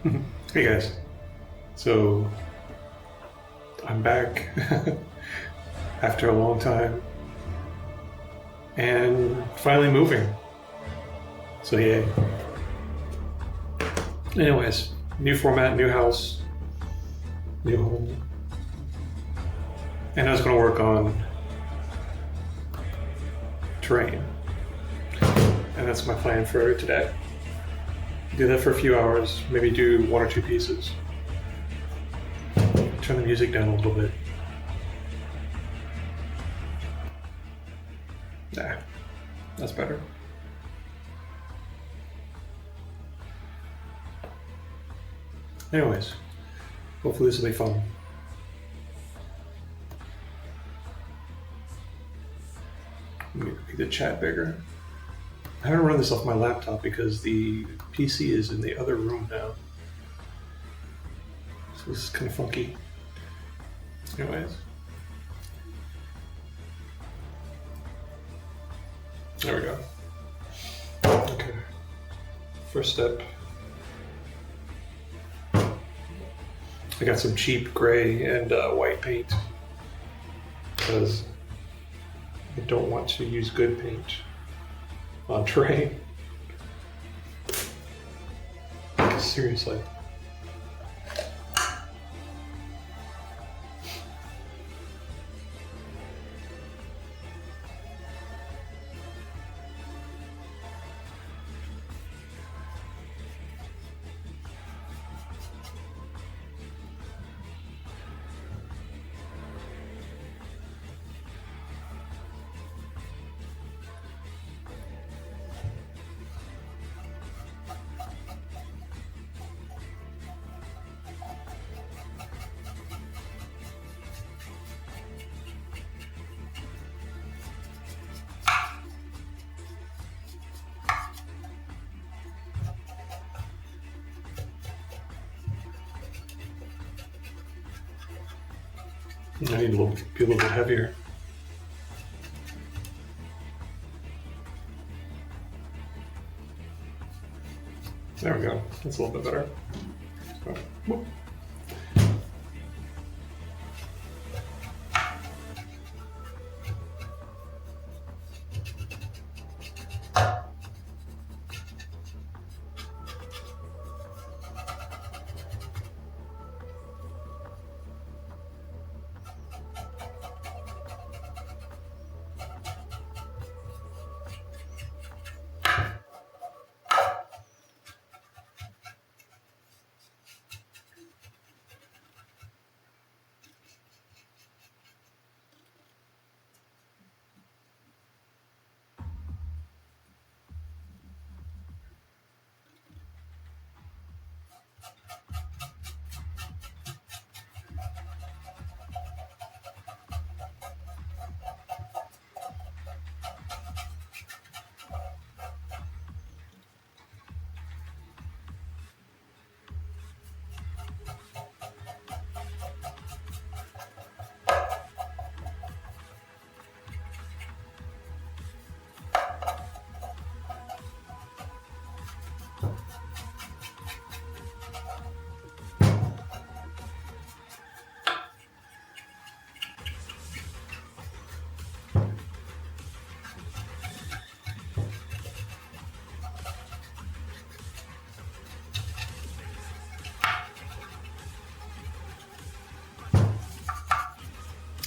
Hey guys, so I'm back after a long time and finally moving. So yay. Anyways, new format, new house, new home. And I was going to work on terrain. And that's my plan for today. Do that for a few hours, maybe do one or two pieces. Turn the music down a little bit. Nah, that's better. Anyways, hopefully this will be fun. Let me make the chat bigger. I haven't run this off my laptop because the PC is in the other room now. So this is kind of funky. Anyways. There we go. Okay. First step. I got some cheap gray and white paint because I don't want to use good paint on terrain. Seriously. I need to be a little bit heavier. There we go. That's a little bit better. So, whoop.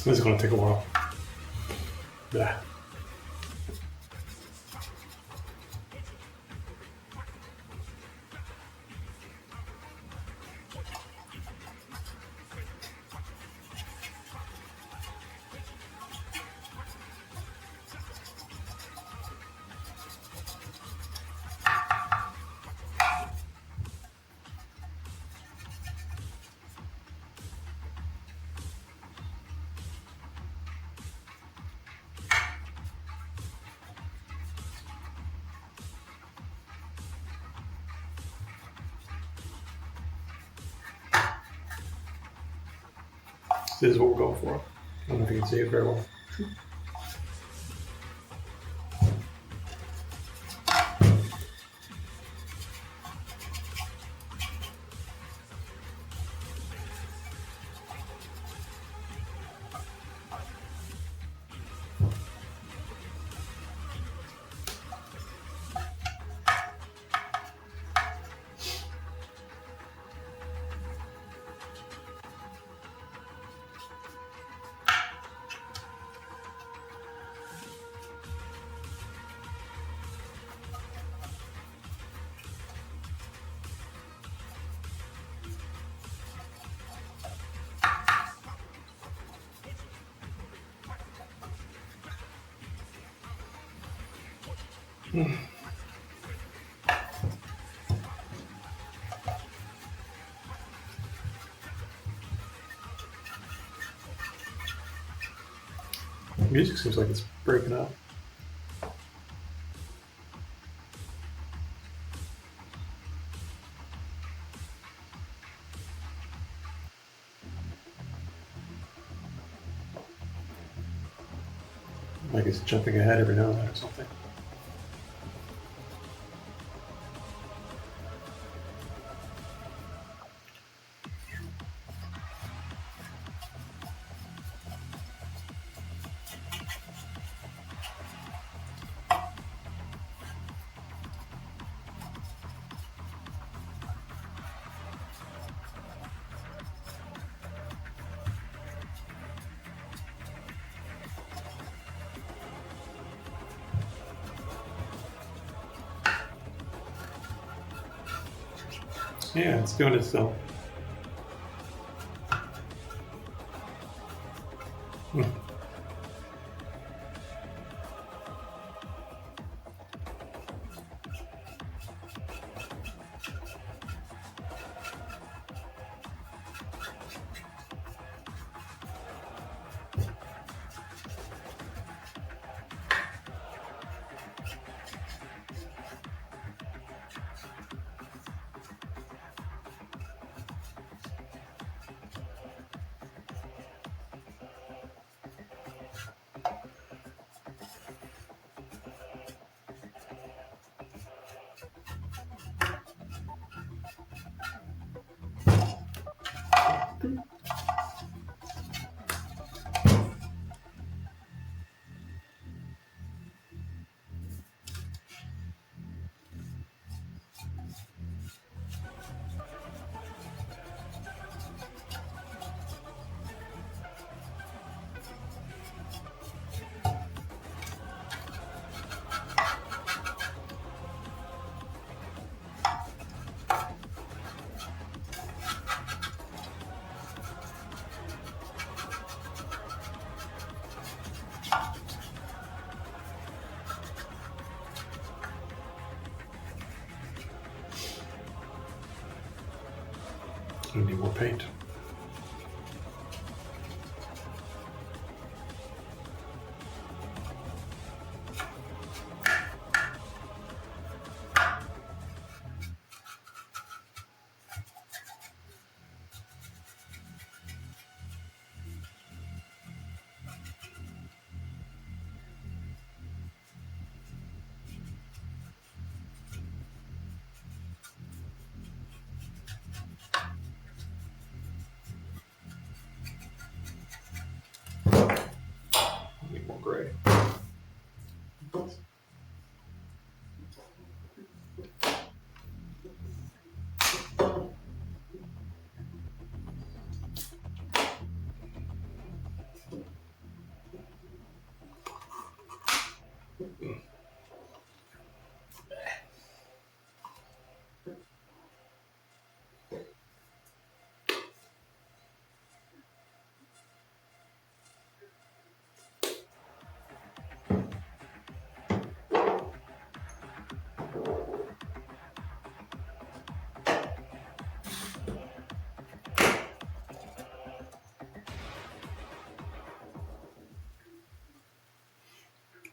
This is going to take a while. Yeah. This is what we're going for. I don't know if you can see it very well. Music seems like it's breaking up. Like it's jumping ahead every now and then or something. Yeah, it's doing it still. I need more paint. I need more gray.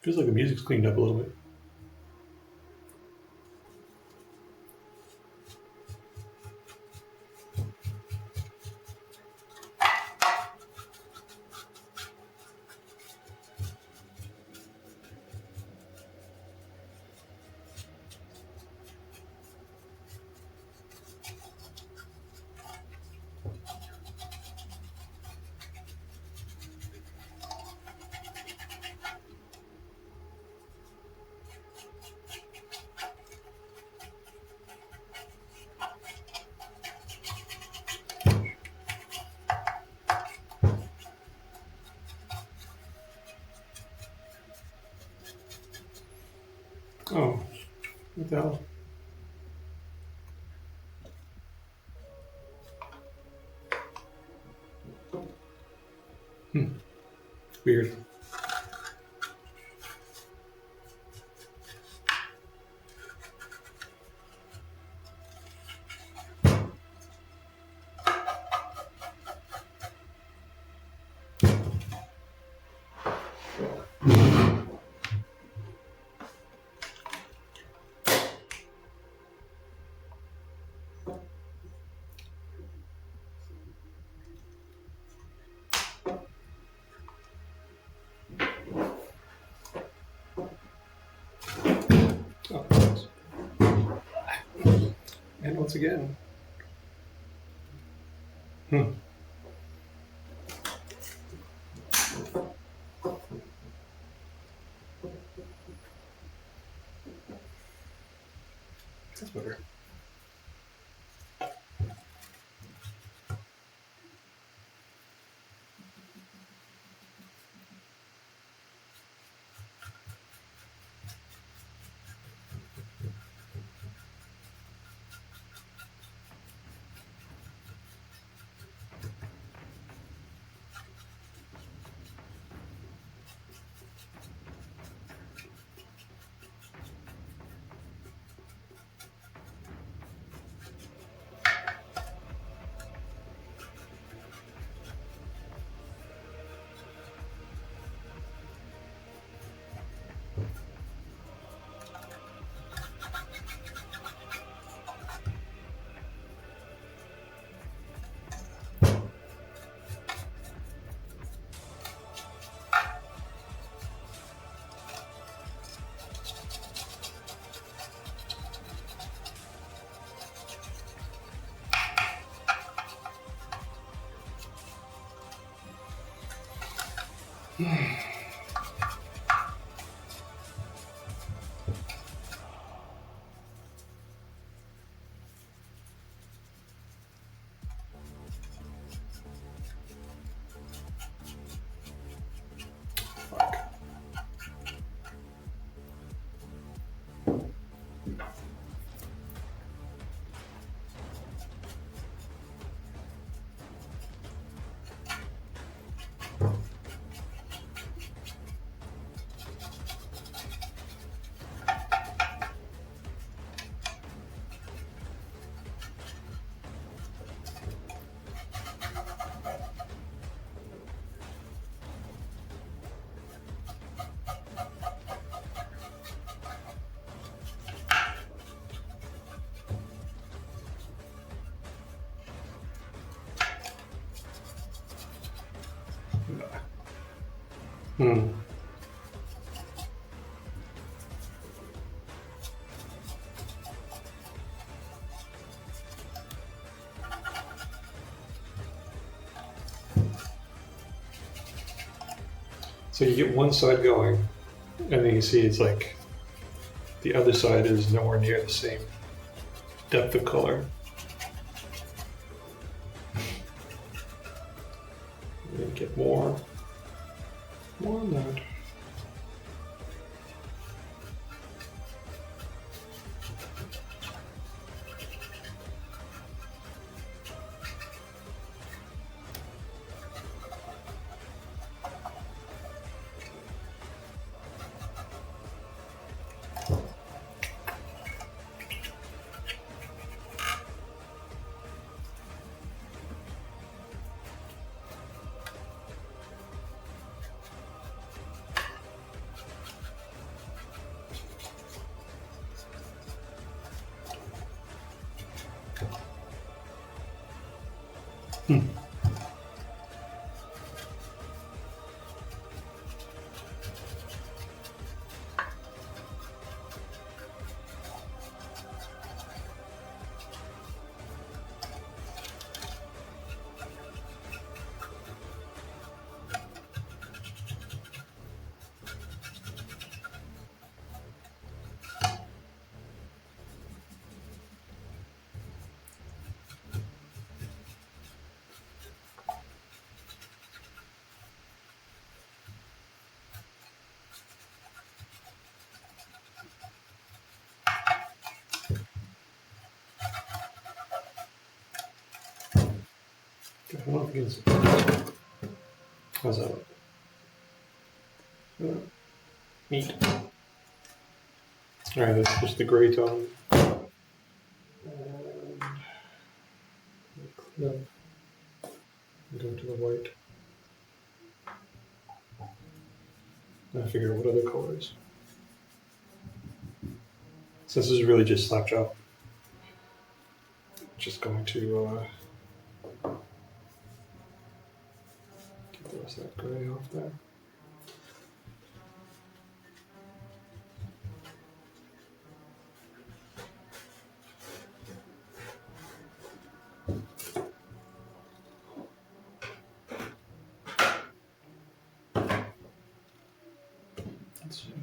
Feels like the music's cleaned up a little bit. Oh, what the hell? Weird. Oh, thanks. And once again. That's better. Fuck. Hmm. So you get one side going, and then you see it's like the other side is nowhere near the same depth of color. And then get more on that. I don't know if you can. How's that look? Neat. All right, that's just the gray tone. And go to the white. And I figure out what other colors. So this is really just slap chop. Just going to get the rest of that gray off there. Let's see.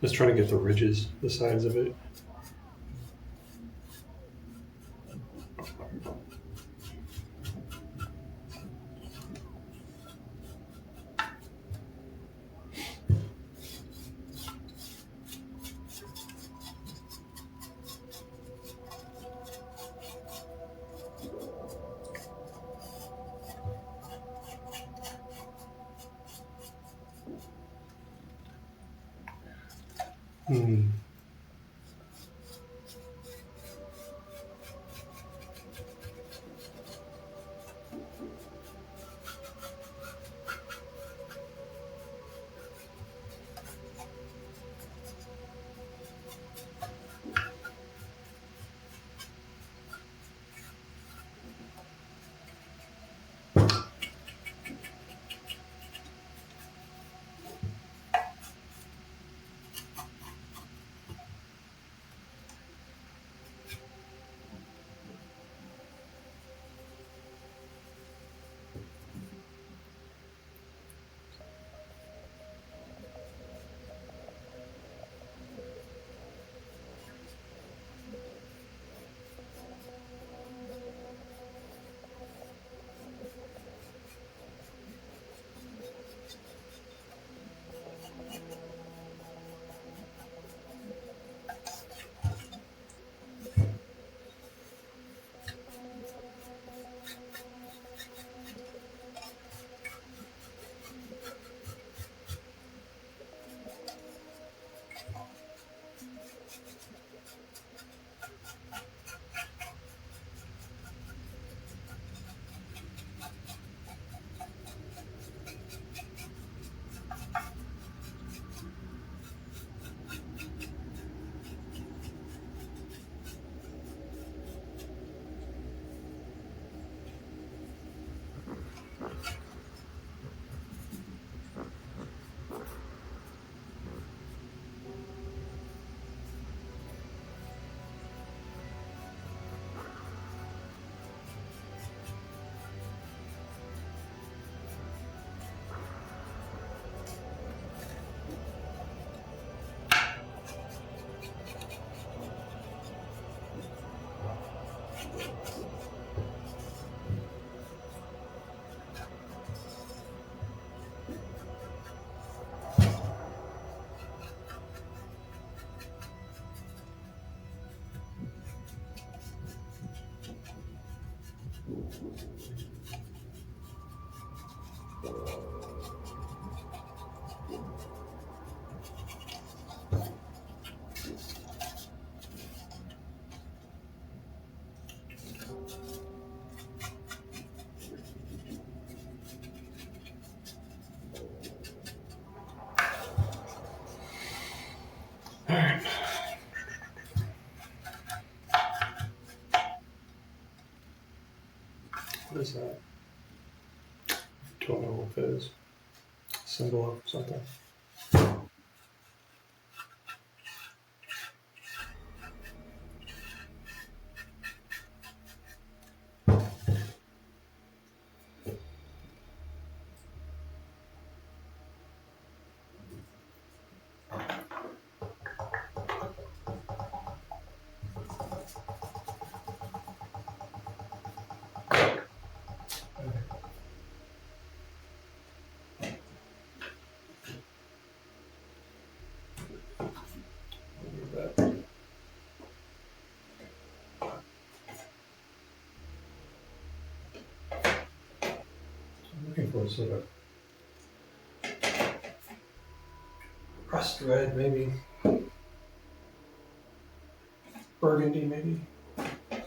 Just trying to get the ridges, the sides of it. Hmm. What is that? Don't know what that is. Symbol of something. I'm looking for sort of rust red, maybe. Burgundy, maybe.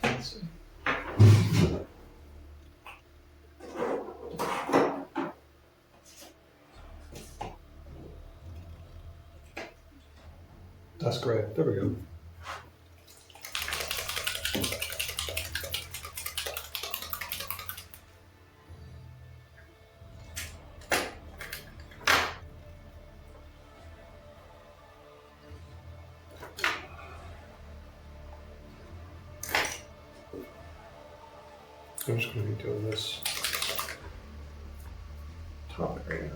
Let's see. Dusk red. There we go. I'm just going to be doing this top area.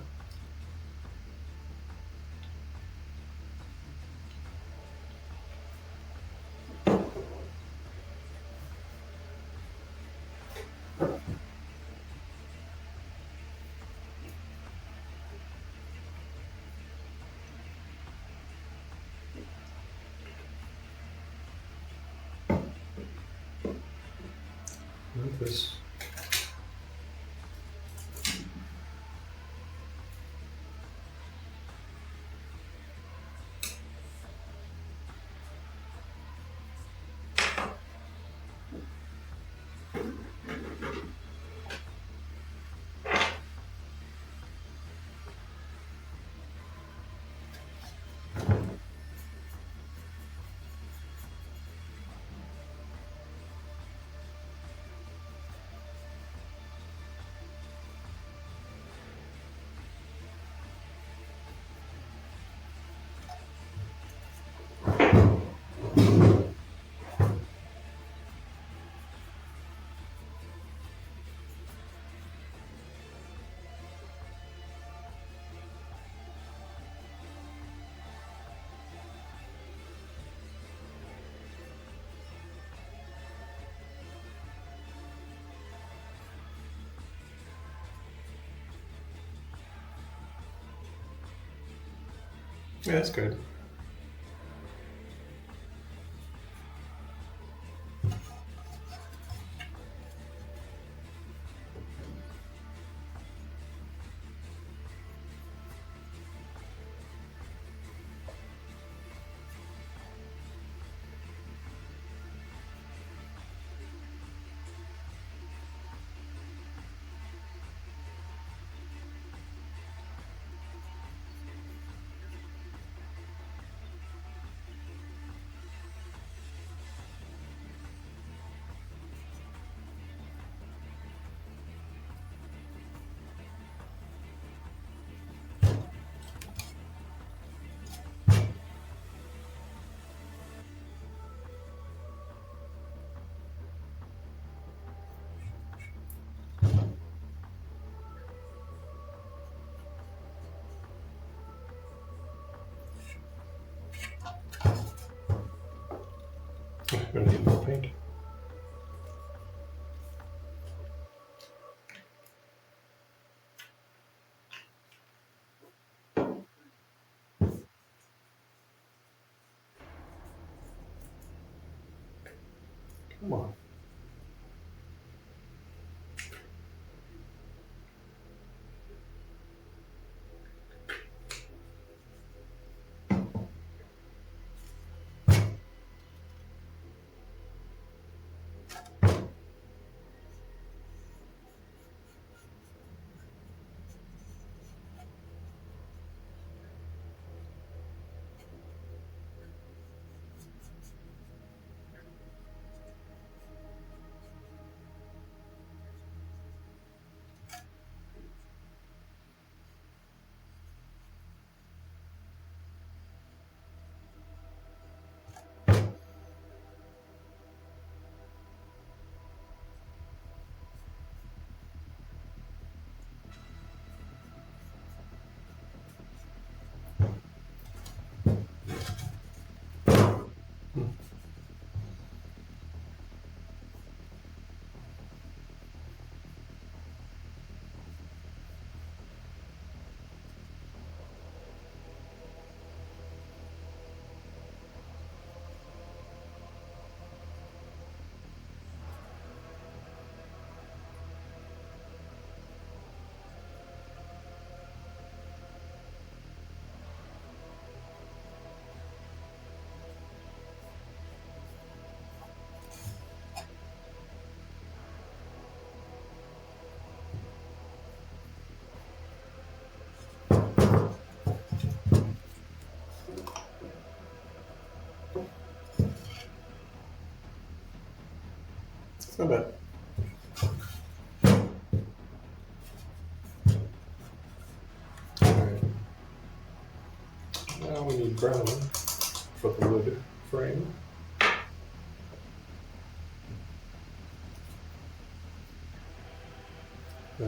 Like this. Yeah, that's good. I'm going to need more paint. Come on. Not bad. Alright. Now we need brown for the wood frame. Yeah.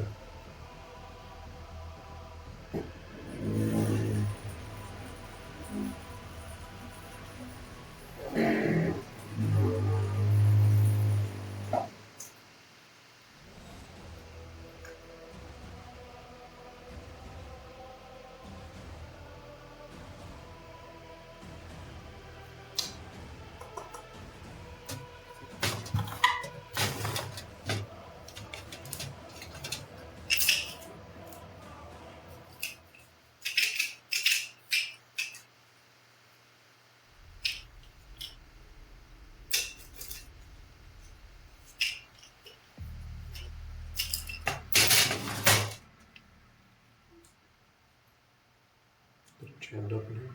Jammed up in here.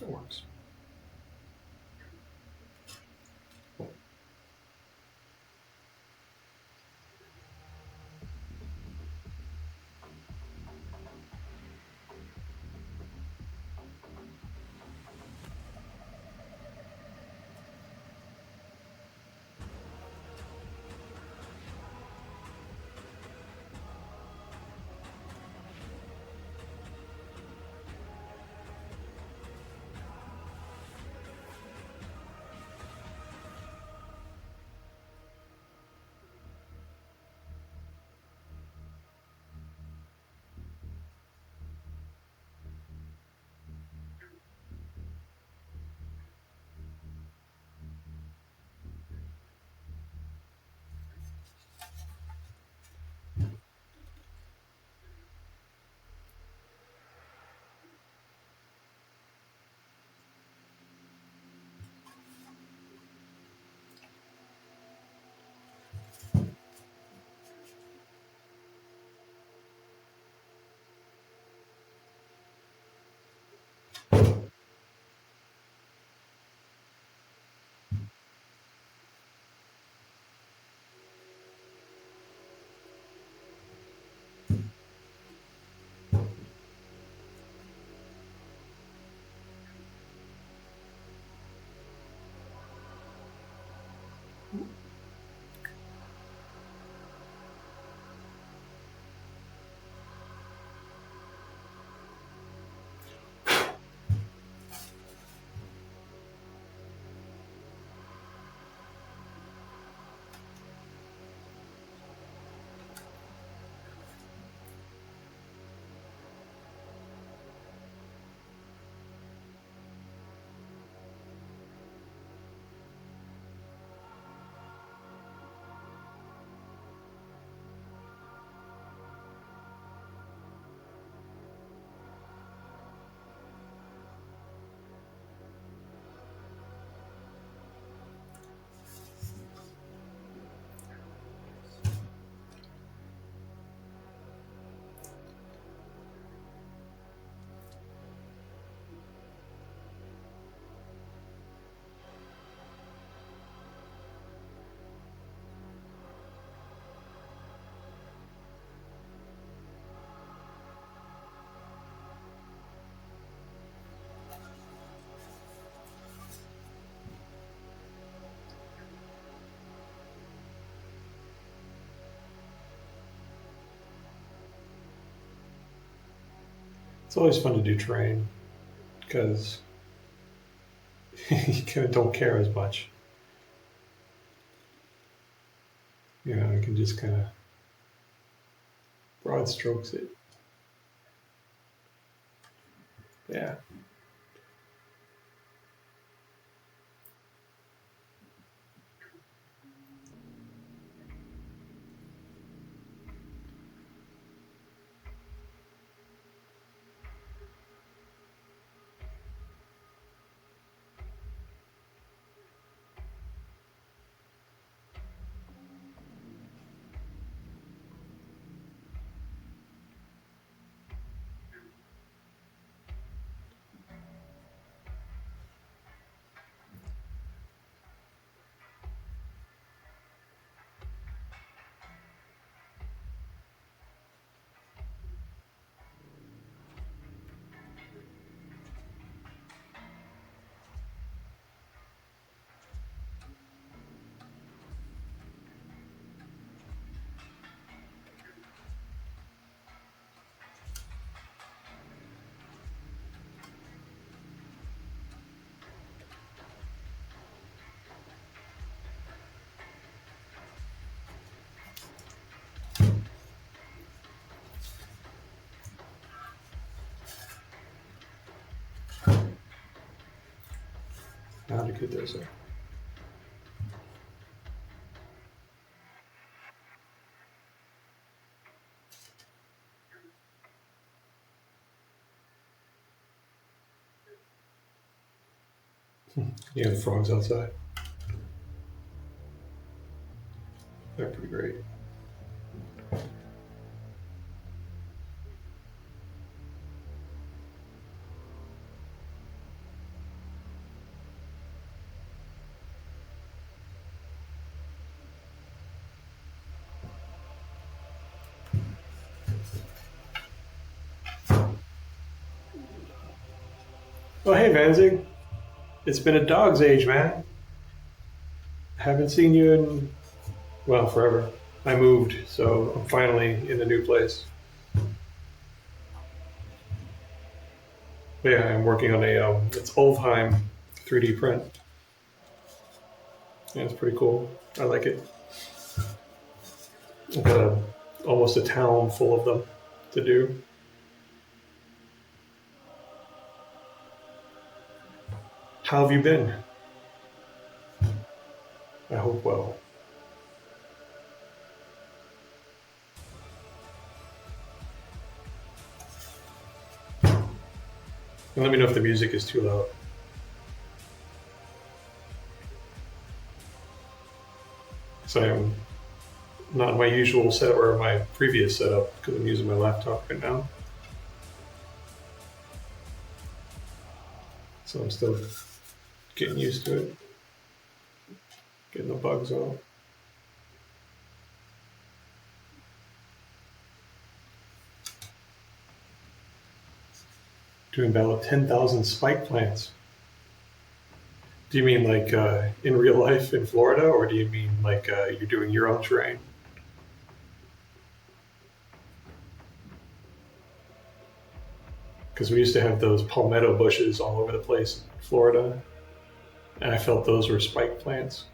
That works. It's always fun to do terrain because you kind of don't care as much. You know, you can just kind of broad strokes it. Yeah. How good those are. You have frogs outside. They're pretty great. Oh, hey, Vanzig. It's been a dog's age, man. Haven't seen you in, well, forever. I moved, so I'm finally in a new place. But yeah, I'm working on it's Ulfheim 3D print. Yeah, it's pretty cool. I like it. I've got almost a town full of them to do. How have you been? I hope well. And let me know if the music is too loud. So I'm not my usual setup or my previous setup because I'm using my laptop right now. So I'm still getting used to it, getting the bugs out. Doing about 10,000 spike plants. Do you mean like in real life in Florida, or do you mean like you're doing your own terrain? Because we used to have those palmetto bushes all over the place in Florida, and I felt those were spike plants.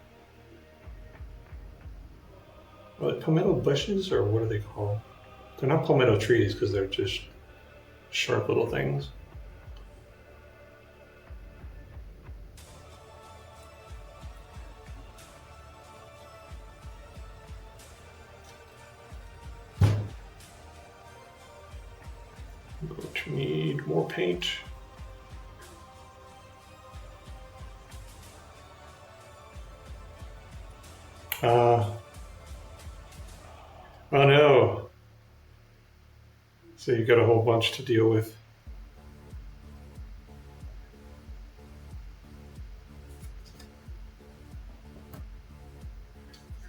Are they palmetto bushes, or what are they called? They're not palmetto trees because they're just sharp little things. I'm going to need more paint. Oh no. So you got a whole bunch to deal with.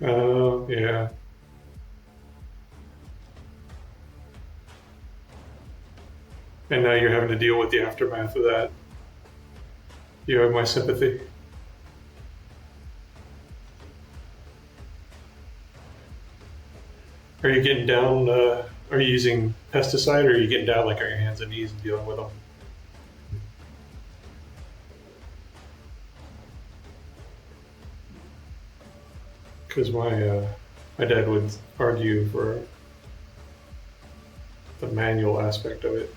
Oh, yeah. And now you're having to deal with the aftermath of that. You have my sympathy. Are you getting down Are you using pesticide, or are you getting down like on your hands and knees and dealing with them? Because my dad would argue for the manual aspect of it.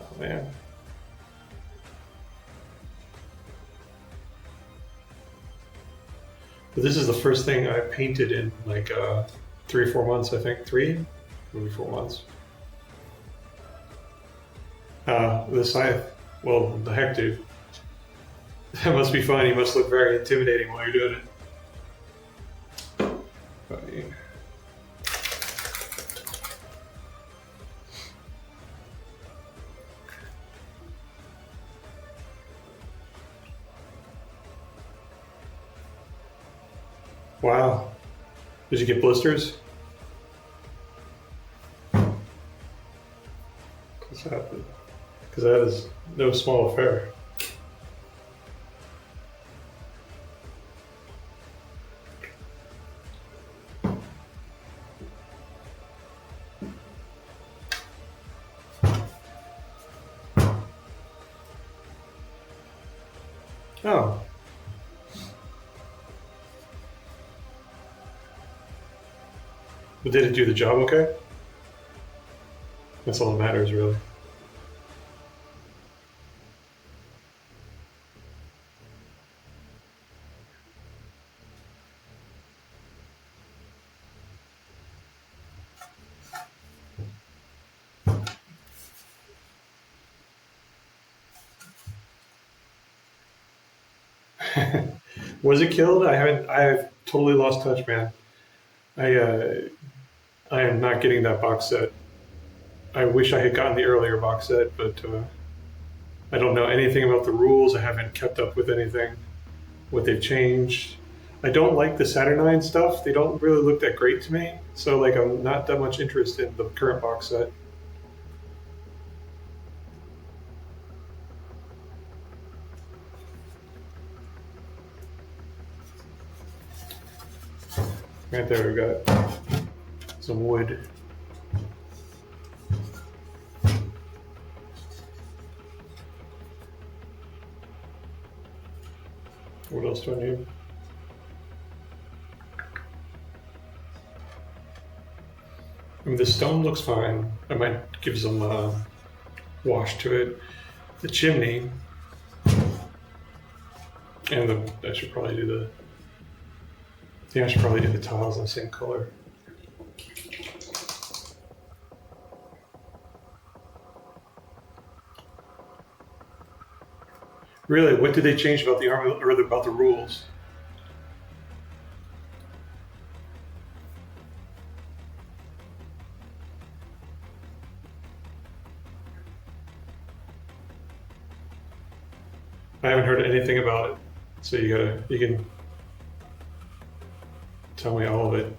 Oh man. But this is the first thing I painted in like 3 or 4 months, I think. 3, maybe 4 months. The scythe. Well, the heck, dude. That must be fun. You must look very intimidating while you're doing it. Funny. Wow. Did you get blisters? Because that is no small affair. Oh. But did it do the job okay? That's all that matters, really. Was it killed? I've totally lost touch, man. I am not getting that box set. I wish I had gotten the earlier box set, but I don't know anything about the rules. I haven't kept up with anything, what they've changed. I don't like the Saturnine stuff. They don't really look that great to me. So like I'm not that much interested in the current box set. Right there, we got some wood. What else do I need? I mean, the stone looks fine. I might give some wash to it. The chimney, and I should probably do the. Yeah, I should probably do the tiles in the same color. Really, what did they change about the army or about the rules? I haven't heard anything about it, so you can tell me all of it.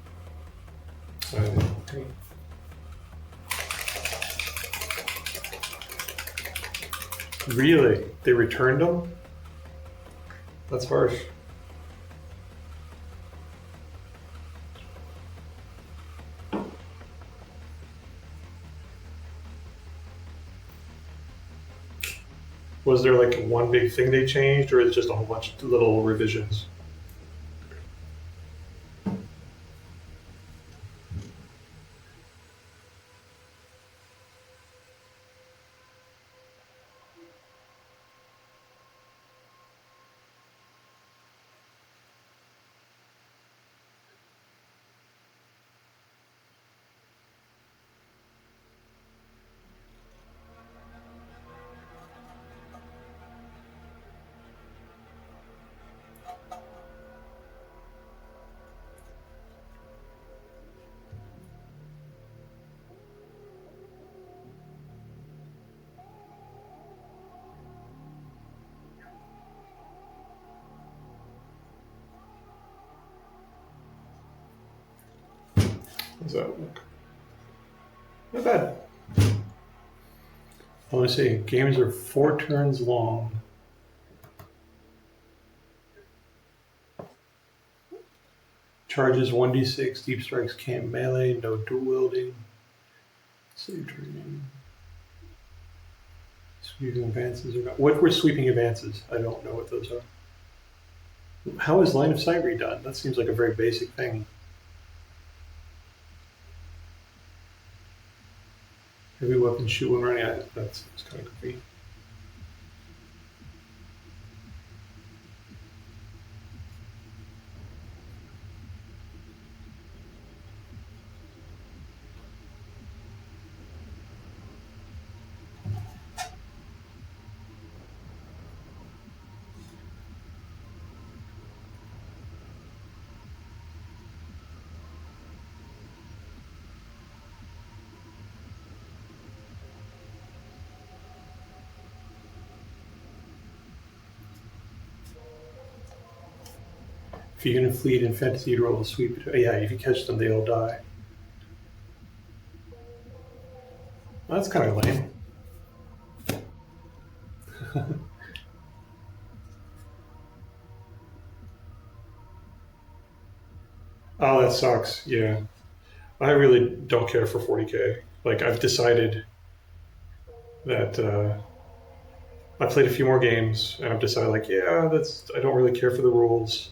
Really, they returned them? That's harsh. Was there like one big thing they changed, or is it just a whole bunch of little revisions? How's that look? Not bad. Well, let's see. Games are 4 turns long. Charges 1d6. Deep strikes can't melee. No dual wielding. Save training. Sweeping advances or not? What were sweeping advances? I don't know what those are. How is line of sight redone? That seems like a very basic thing. Heavy weapon shoot when running at it. That's kind of goofy. If you're gonna fleet in fantasy, you roll a sweep. Yeah, if you catch them, they all die. Well, that's kind of lame. Oh, that sucks. Yeah, I really don't care for 40k. Like, I've decided that I played a few more games, and I've decided, like, yeah, I don't really care for the rules.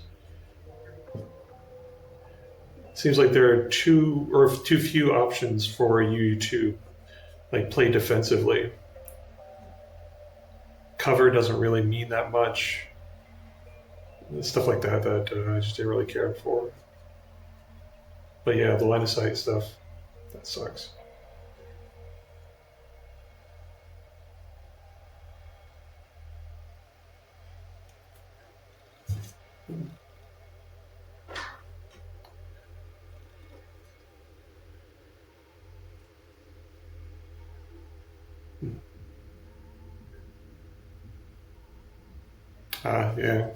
Seems like there are too few options for you to like play defensively. Cover doesn't really mean that much. Stuff like that I just didn't really care for. But yeah, the line of sight stuff, that sucks. Yeah.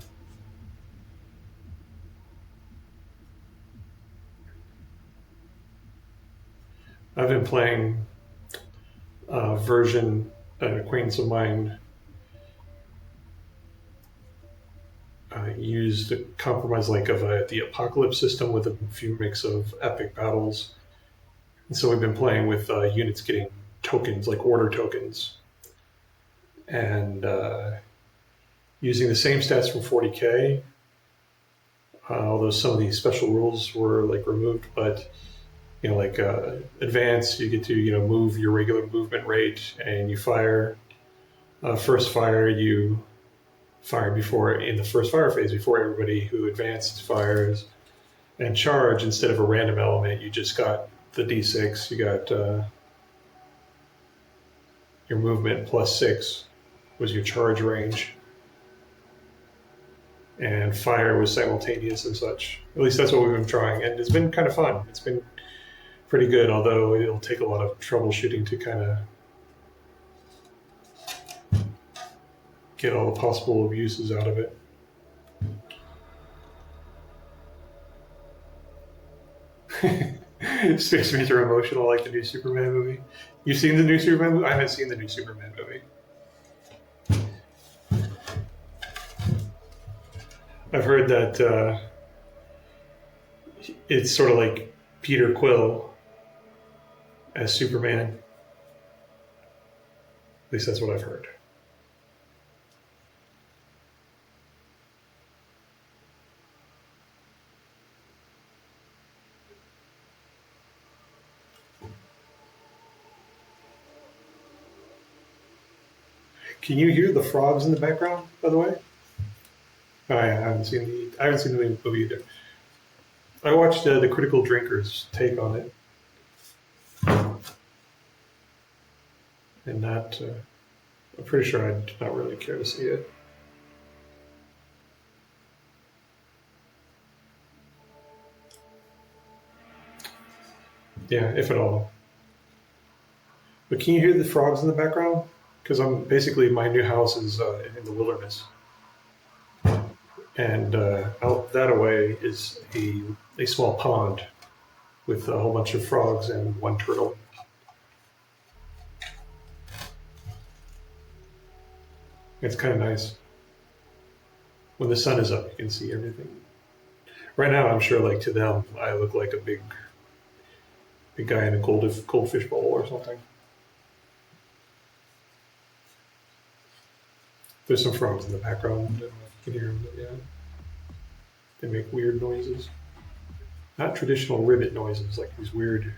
I've been playing a version, an acquaintance of mine used a compromise like of the apocalypse system with a few mix of epic battles. And so we've been playing with units getting tokens, like order tokens. And using the same stats from 40k, although some of these special rules were like removed, but like advance, you get to move your regular movement rate, and you fire. First fire, you fire before in the first fire phase before everybody who advanced fires, and charge instead of a random element, you just got the d6. You got your movement plus 6 was your charge range. And fire was simultaneous and such. At least that's what we've been trying, and it's been kind of fun. It's been pretty good, although it'll take a lot of troubleshooting to kind of get all the possible abuses out of it. Space Marines are emotional like the new Superman movie. You've seen the new Superman movie? I haven't seen the new Superman movie. I've heard that it's sort of like Peter Quill as Superman. At least that's what I've heard. Can you hear the frogs in the background, by the way? Oh, yeah, I haven't seen the movie either. I watched the Critical Drinkers take on it, and not. I'm pretty sure I did not really care to see it. Yeah, if at all. But can you hear the frogs in the background? Because my new house is in the wilderness. And out that away is a small pond with a whole bunch of frogs and one turtle. It's kind of nice. When the sun is up, you can see everything. Right now, I'm sure, like to them, I look like a big guy in a goldfish bowl or something. There's some frogs in the background. I don't know if you can hear them, but yeah. They make weird noises. Not traditional rivet noises, like these weird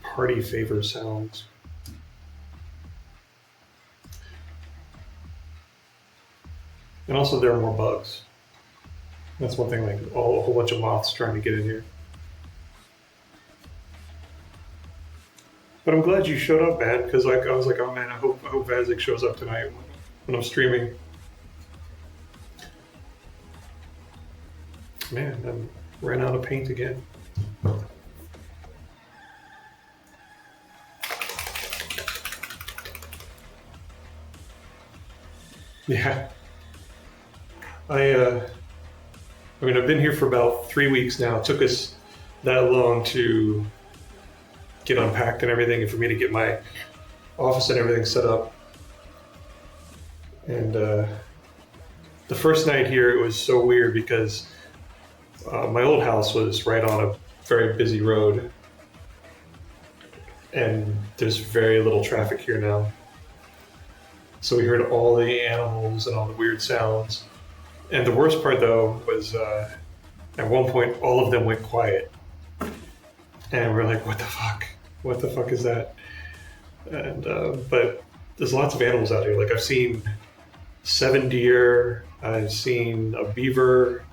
party favor sounds. And also there are more bugs. That's one thing, like a whole bunch of moths trying to get in here. But I'm glad you showed up, man, because like I was like, oh man, I hope Vanzig shows up tonight when I'm streaming. Man, I ran out of paint again. Yeah. I mean, I've been here for about 3 weeks now. It took us that long to get unpacked and everything, and for me to get my office and everything set up. And the first night here, it was so weird because my old house was right on a very busy road, and there's very little traffic here now. So we heard all the animals and all the weird sounds. And the worst part, though, was at one point, all of them went quiet. And we're like, what the fuck? What the fuck is that? And but there's lots of animals out here. Like I've seen 7 deer. I've seen a beaver.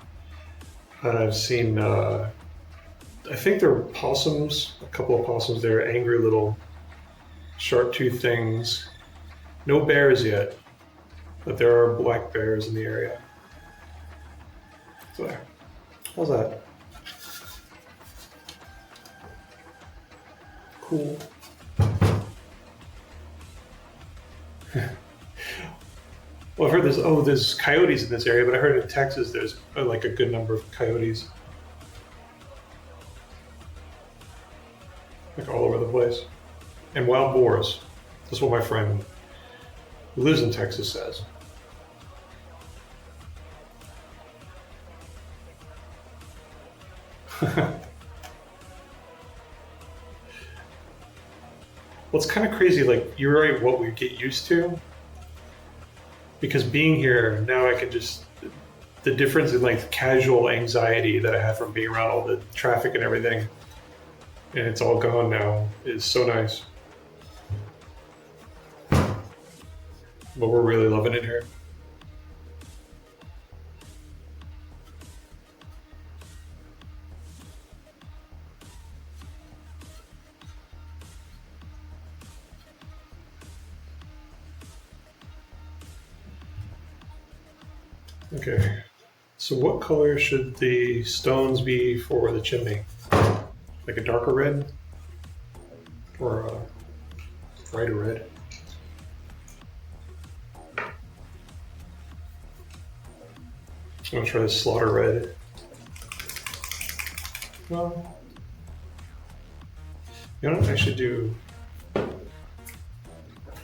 I've seen, I think there are possums, a couple of possums there, angry little sharp-toothed things. No bears yet, but there are black bears in the area. So, how's that? Cool. Well, I've heard there's coyotes in this area, but I heard in Texas there's like a good number of coyotes. Like all over the place. And wild boars. That's what my friend who lives in Texas says. Well, it's kind of crazy, like, you're right, what we get used to. Because being here, now I can just, the difference in like casual anxiety that I had from being around all the traffic and everything, and it's all gone now, is so nice. But we're really loving it here. Okay, so what color should the stones be for the chimney? Like a darker red? Or a brighter red? I'm gonna try this slaughter red. Well, you know what, I should do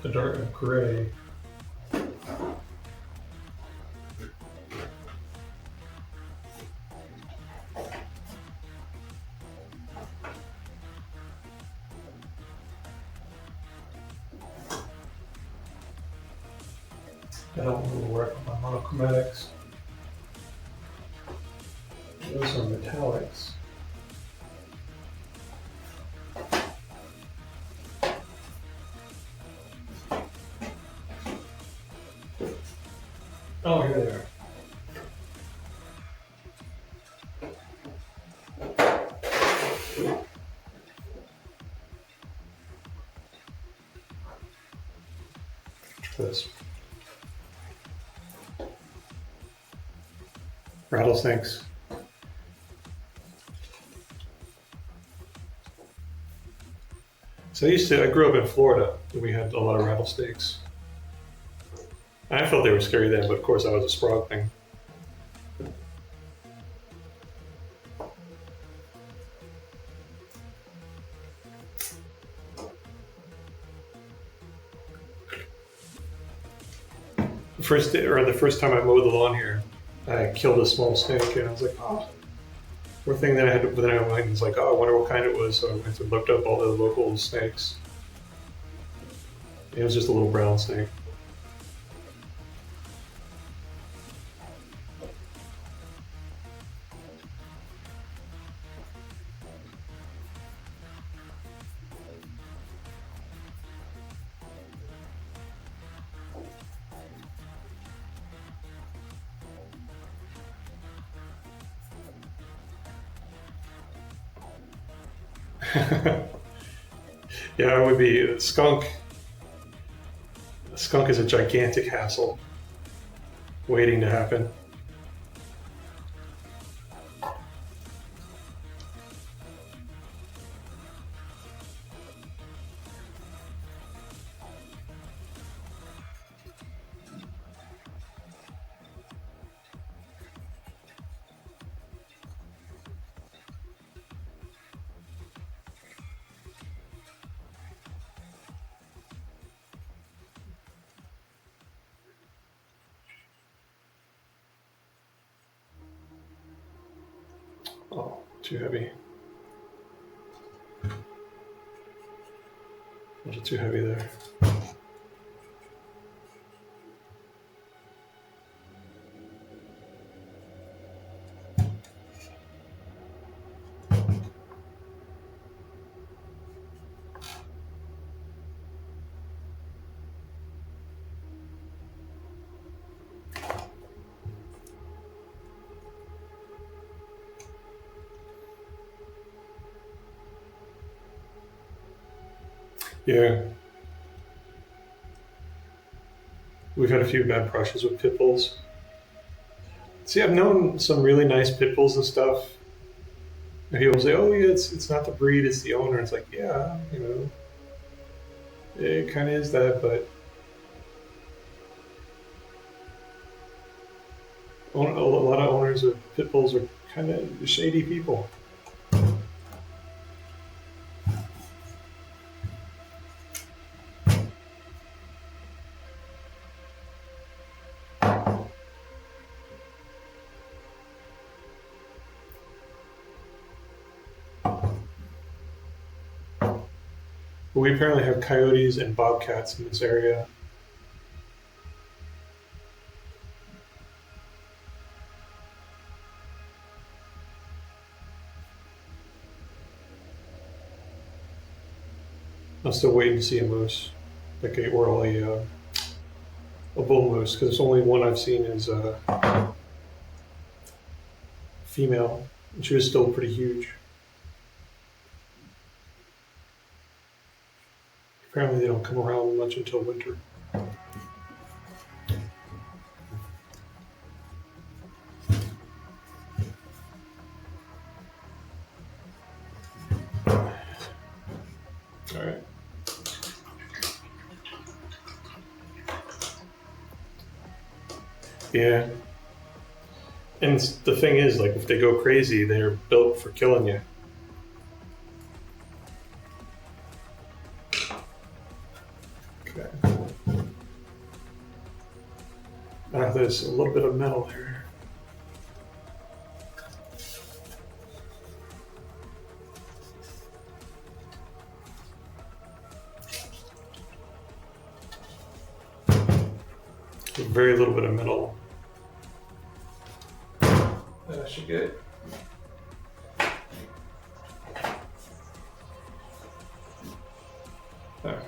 a dark gray. That'll work with my monochromatics. Those are metallics. Oh, here they are. This. Rattlesnakes. So I grew up in Florida, and we had a lot of rattlesnakes. I felt they were scary then, but of course I was a sprog thing. the first time I mowed the lawn here, I killed a small snake, and I was like, oh, poor thing. Then I went and was like, oh, I wonder what kind it was. So I went and looked up all the local snakes. It was just a little brown snake. Yeah, it would be a skunk. A skunk is a gigantic hassle waiting to happen. Oh, too heavy. A little too heavy there. Yeah. We've had a few bad brushes with pit bulls. See, I've known some really nice pit bulls and stuff. And people say, "Oh, yeah, it's not the breed, it's the owner." It's like, yeah, it kind of is that, but a lot of owners of pit bulls are kind of shady people. But we apparently have coyotes and bobcats in this area. I'm still waiting to see a moose, or a bull moose, because the only one I've seen is a female, and she was still pretty huge. Apparently, they don't come around much until winter. All right. Yeah. And the thing is, like, if they go crazy, they're built for killing you. Okay. There's a little bit of metal there. Very little bit of metal. That should get it. There.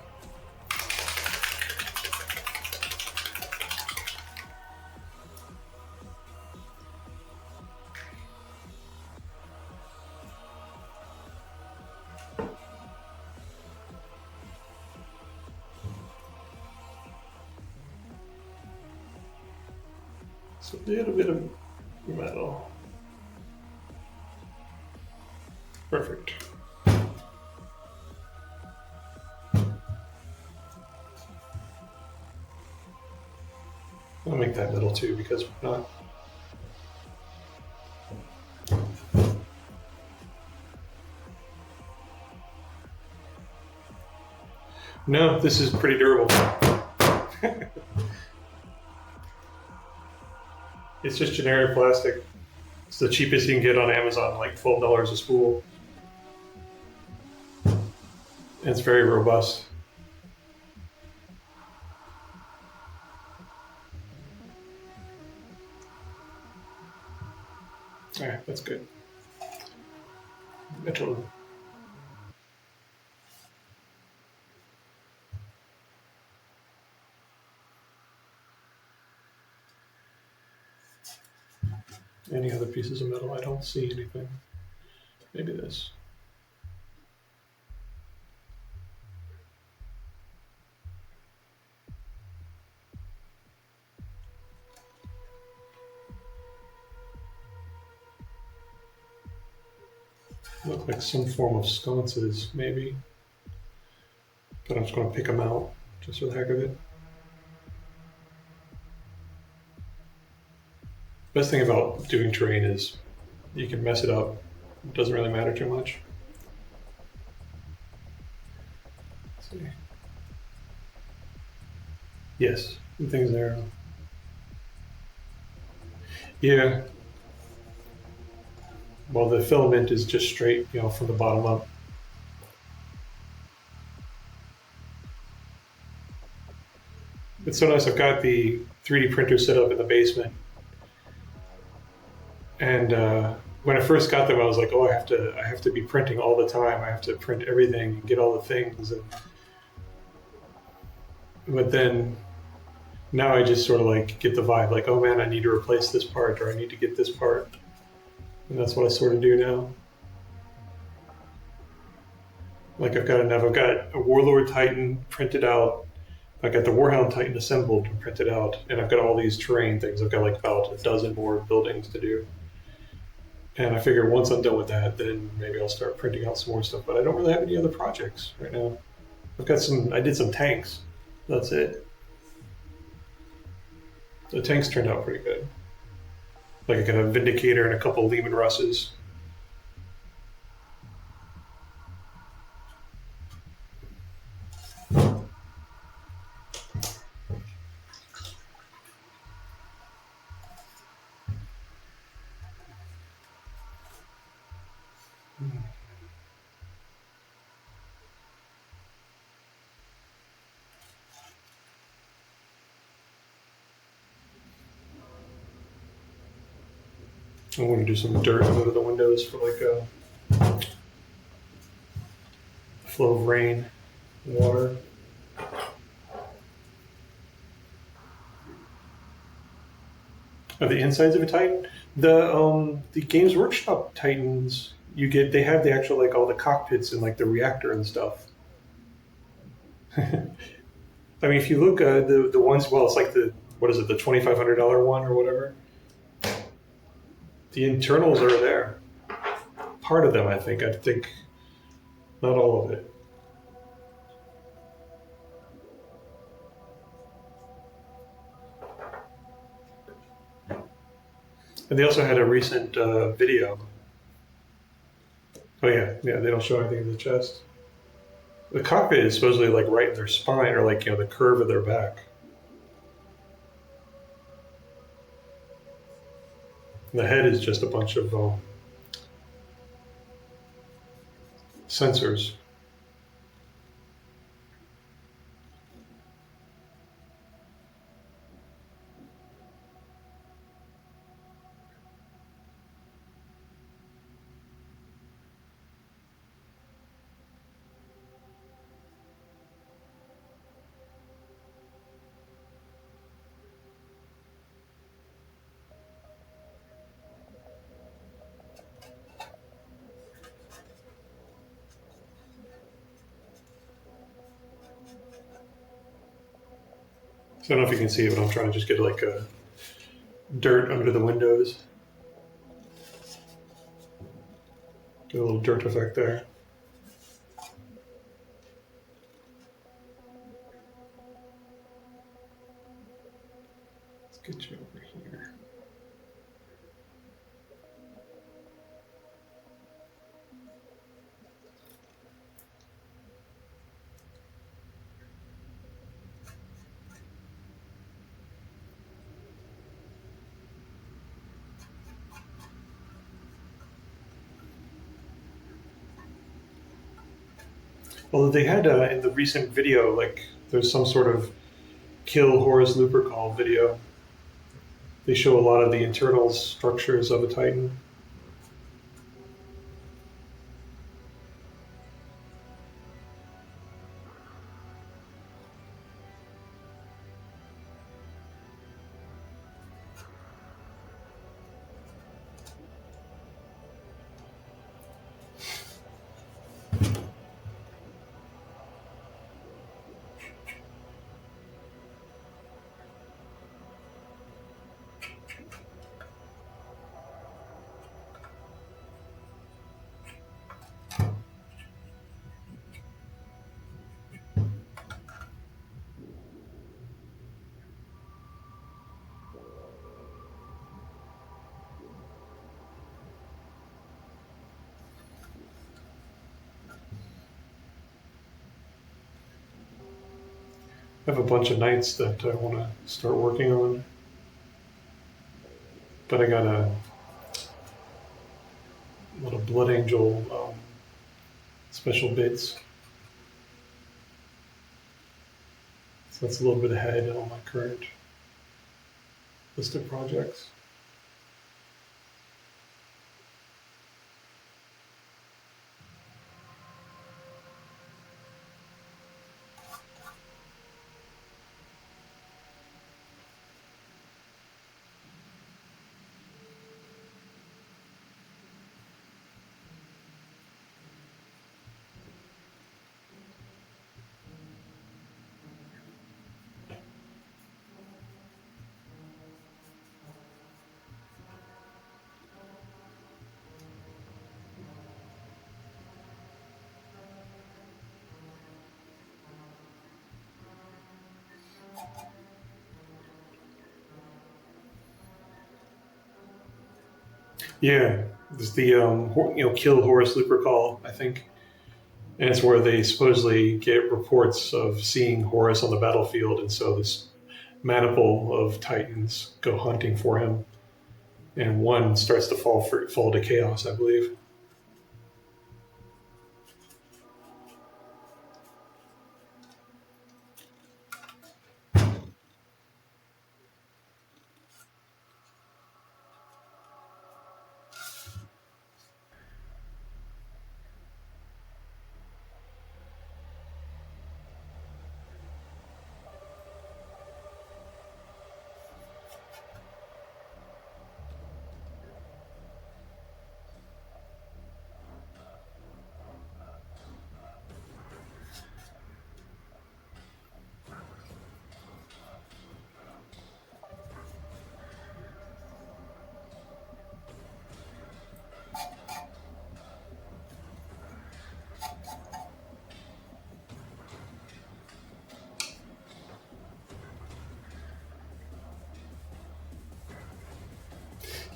So a little bit of metal. Perfect. I'll make that metal too, because we're not. No, this is pretty durable. It's just generic plastic. It's the cheapest you can get on Amazon, like $12 a spool. And it's very robust. All right, that's good. Metal. Any other pieces of metal? I don't see anything. Maybe this. Look like some form of sconces, maybe. But I'm just going to pick them out, just for the heck of it. Best thing about doing terrain is you can mess it up. It doesn't really matter too much. Let's see. Yes, the thing's there. Yeah. Well, the filament is just straight, from the bottom up. It's so nice. I've got the 3D printer set up in the basement, and when I first got them, I was like, "Oh, I have to be printing all the time. I have to print everything and get all the things." But then now I just sort of like get the vibe, like, "Oh man, I need to replace this part, or I need to get this part," and that's what I sort of do now. Like I've got a Warlord Titan printed out. I got the Warhound Titan assembled and printed out, and I've got all these terrain things. I've got like about a dozen more buildings to do. And I figure once I'm done with that, then maybe I'll start printing out some more stuff. But I don't really have any other projects right now. I did some tanks. That's it. The tanks turned out pretty good. Like I got a Vindicator and a couple Lehman Russes. I want to do some dirt under the windows for like a flow of rain, water. Of the insides of a Titan, the Games Workshop Titans, they have the actual like all the cockpits and like the reactor and stuff. I mean, if you look the ones, well, it's like the what is it, the $2,500 one or whatever. The internals are there. Part of them, I think. I think not all of it. And they also had a recent video. Oh yeah, they don't show anything in the chest. The cockpit is supposedly like right in their spine, or like the curve of their back. And the head is just a bunch of sensors. So I don't know if you can see it, but I'm trying to just get like a dirt under the windows. Get a little dirt effect there. Let's get you over here. Well, they had in the recent video, like there's some sort of kill Horus Lupercal video. They show a lot of the internal structures of a Titan. I have a bunch of knights that I want to start working on, but I got a little Blood Angel special bits, so that's a little bit ahead on my current list of projects. Yeah, it's the kill Horus Lupercal, I think, and it's where they supposedly get reports of seeing Horus on the battlefield, and so this maniple of Titans go hunting for him, and one starts to fall to chaos, I believe.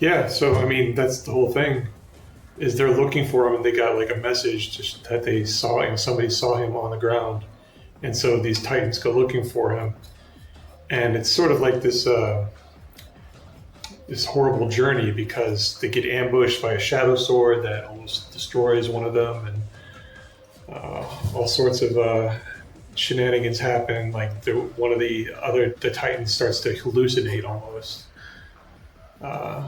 Yeah, so I mean that's the whole thing. Is they're looking for him and they got like a message just that they saw him, somebody saw him on the ground, and so these Titans go looking for him, and it's sort of like this horrible journey because they get ambushed by a shadow sword that almost destroys one of them, and all sorts of shenanigans happen. Like one of the Titans starts to hallucinate almost, uh,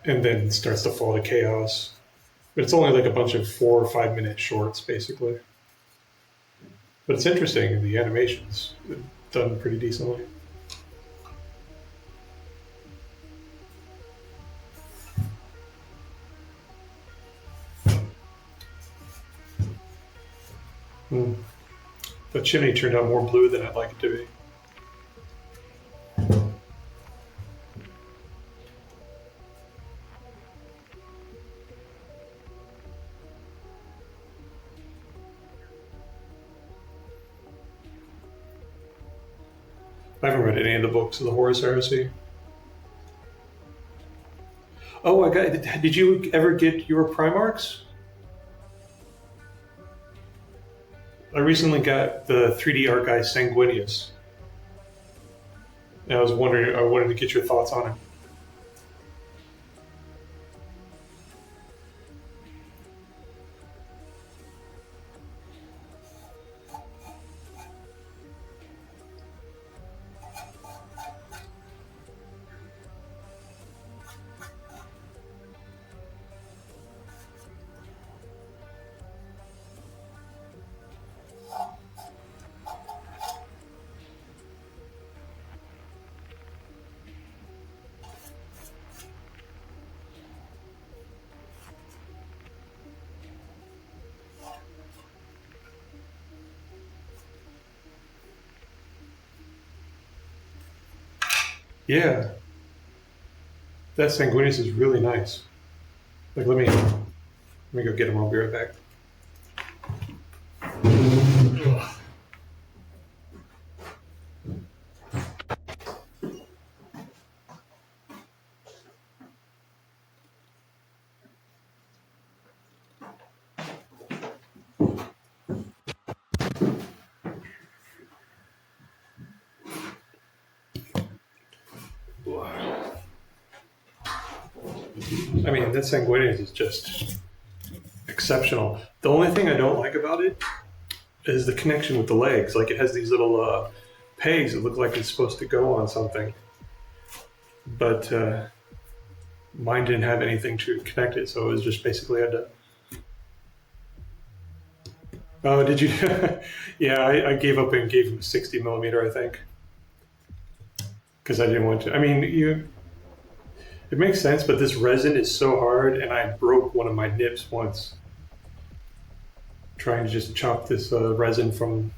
and then starts to fall to chaos. But it's only like a bunch of 4 or 5 minute shorts, basically. But it's interesting. The animation's done pretty decently. Hmm. The chimney turned out more blue than I'd like it to be. I haven't read any of the books of the Horus Heresy. Oh, I got. Did you ever get your Primarchs? I recently got the 3D art guy Sanguinius. And I was wondering. I wanted to get your thoughts on it. Yeah, that sanguineous is really nice. Like, let me go get him. I'll be right back. I mean, that sanguineous is just exceptional. The only thing I don't like about it is the connection with the legs. Like, it has these little pegs that look like it's supposed to go on something, but mine didn't have anything to connect it, so it was just basically had to. Oh, did you? Yeah, I gave up and gave him a 60 millimeter, I think, because I didn't want to. I mean, it makes sense, but this resin is so hard, and I broke one of my nips once trying to just chop this resin from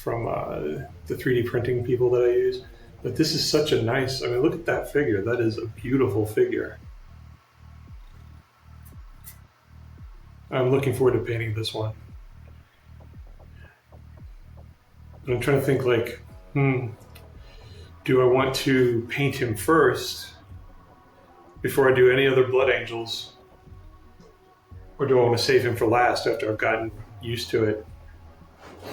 the 3D printing people that I use. But this is such a nice. I mean, look at that figure. That is a beautiful figure. I'm looking forward to painting this one. But I'm trying to think like, do I want to paint him first before I do any other Blood Angels? Or do I want to save him for last after I've gotten used to it?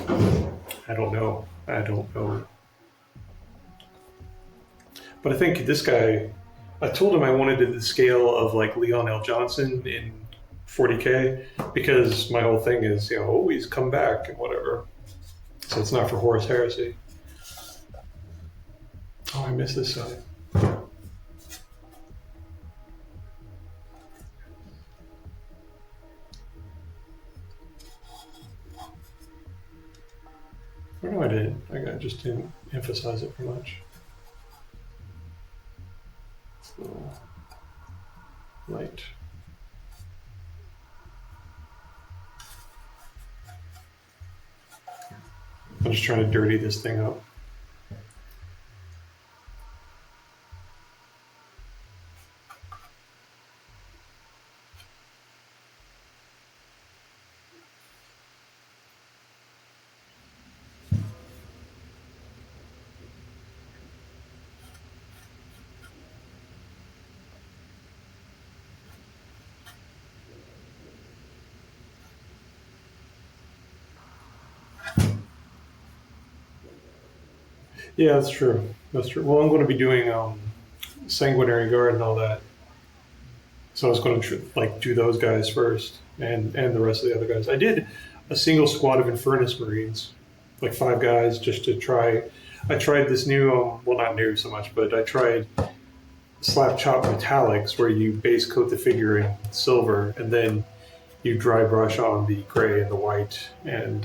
I don't know. I don't know. But I think this guy, I told him I wanted to the scale of like Leon L. Johnson in 40K because my whole thing is, always come back and whatever. So it's not for Horus Heresy. Oh, I missed this side. Oh, no, I didn't. I just didn't emphasize it for much. It's a little light. I'm just trying to dirty this thing up. Yeah, that's true. That's true. Well, I'm going to be doing Sanguinary Guard and all that. So I was going to do those guys first, and the rest of the other guys. I did a single squad of Infernus Marines, like 5 guys, just to try. I tried this new, well, not new so much, but I tried slap chop metallics, where you base coat the figure in silver, and then you dry brush on the gray and the white, and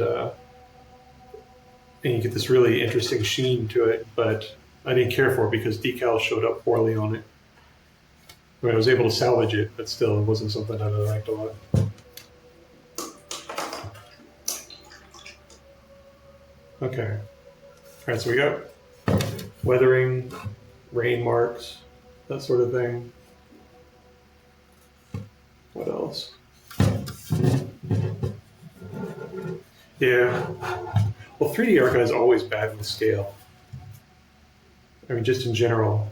you get this really interesting sheen to it. But I didn't care for it because decals showed up poorly on it. I mean, I was able to salvage it, but still, it wasn't something that I liked a lot. Okay. All right, so we got weathering, rain marks, that sort of thing. What else? Yeah. Well, 3D art is always bad with scale. I mean, just in general.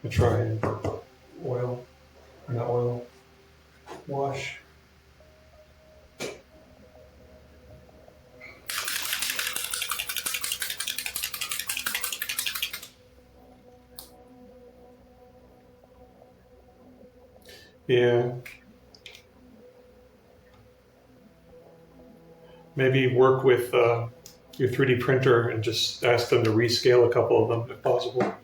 I try and oil, or not oil, wash. Yeah. Maybe work with your 3D printer and just ask them to rescale a couple of them if possible.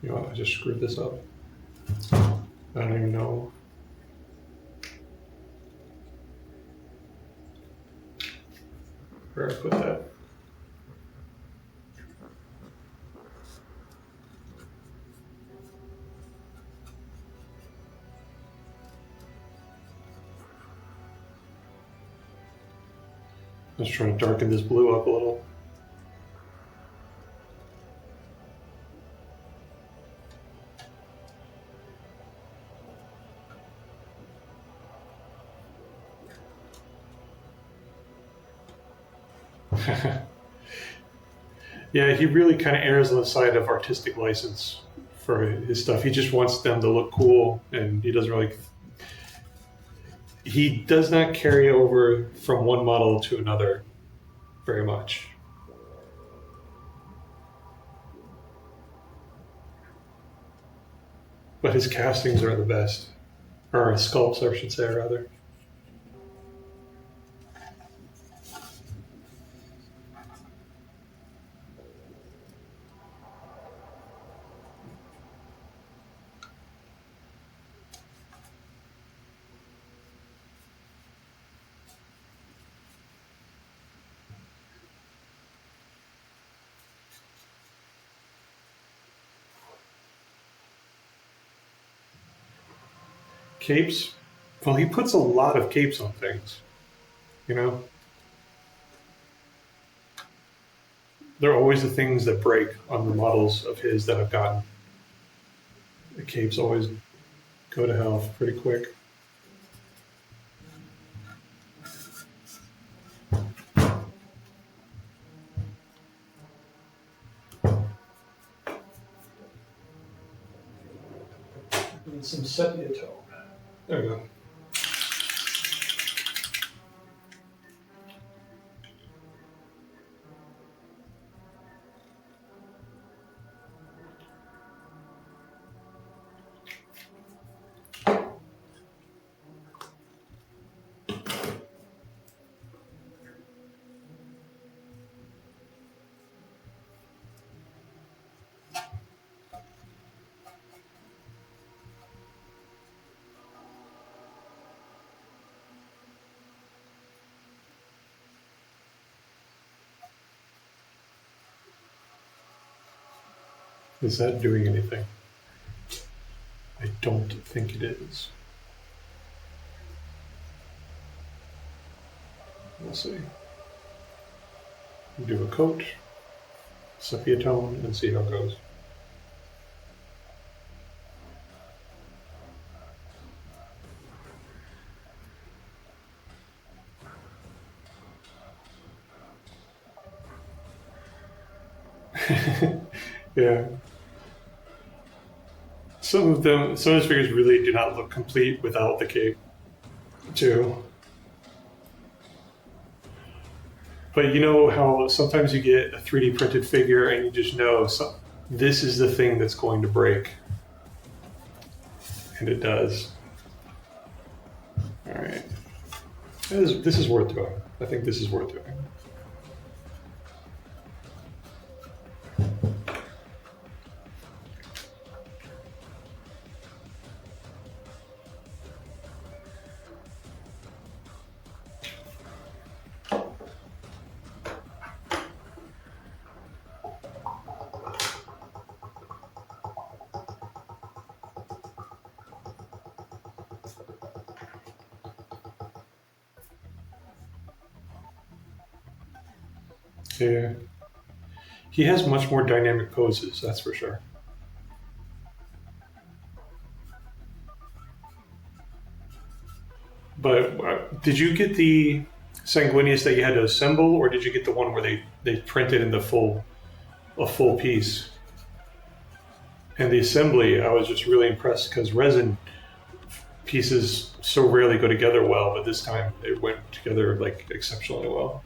You know what, I just screwed this up. I don't even know. Where I put that. I was trying to darken this blue up a little. Yeah, he really kind of errs on the side of artistic license for his stuff. He just wants them to look cool, and he doesn't really. He does not carry over from one model to another very much. But his castings are the best. Or his sculpts, I should say, rather. Capes? Well, he puts a lot of capes on things. You know? They're always the things that break on the models of his that I've gotten. The capes always go to hell pretty quick. Need some sepia tone. There we go. Is that doing anything? I don't think it is. We'll see. Do a coat, sepia tone, and see how it goes. Yeah. Some of his figures really do not look complete without the cape, too. But you know how sometimes you get a 3D printed figure and you just know this is the thing that's going to break. And it does. All right. This is worth doing. I think this is worth doing. Yeah. He has much more dynamic poses, that's for sure. But did you get the Sanguinius that you had to assemble, or did you get the one where they printed in a full piece? And the assembly, I was just really impressed because resin pieces so rarely go together well, but this time they went together like exceptionally well.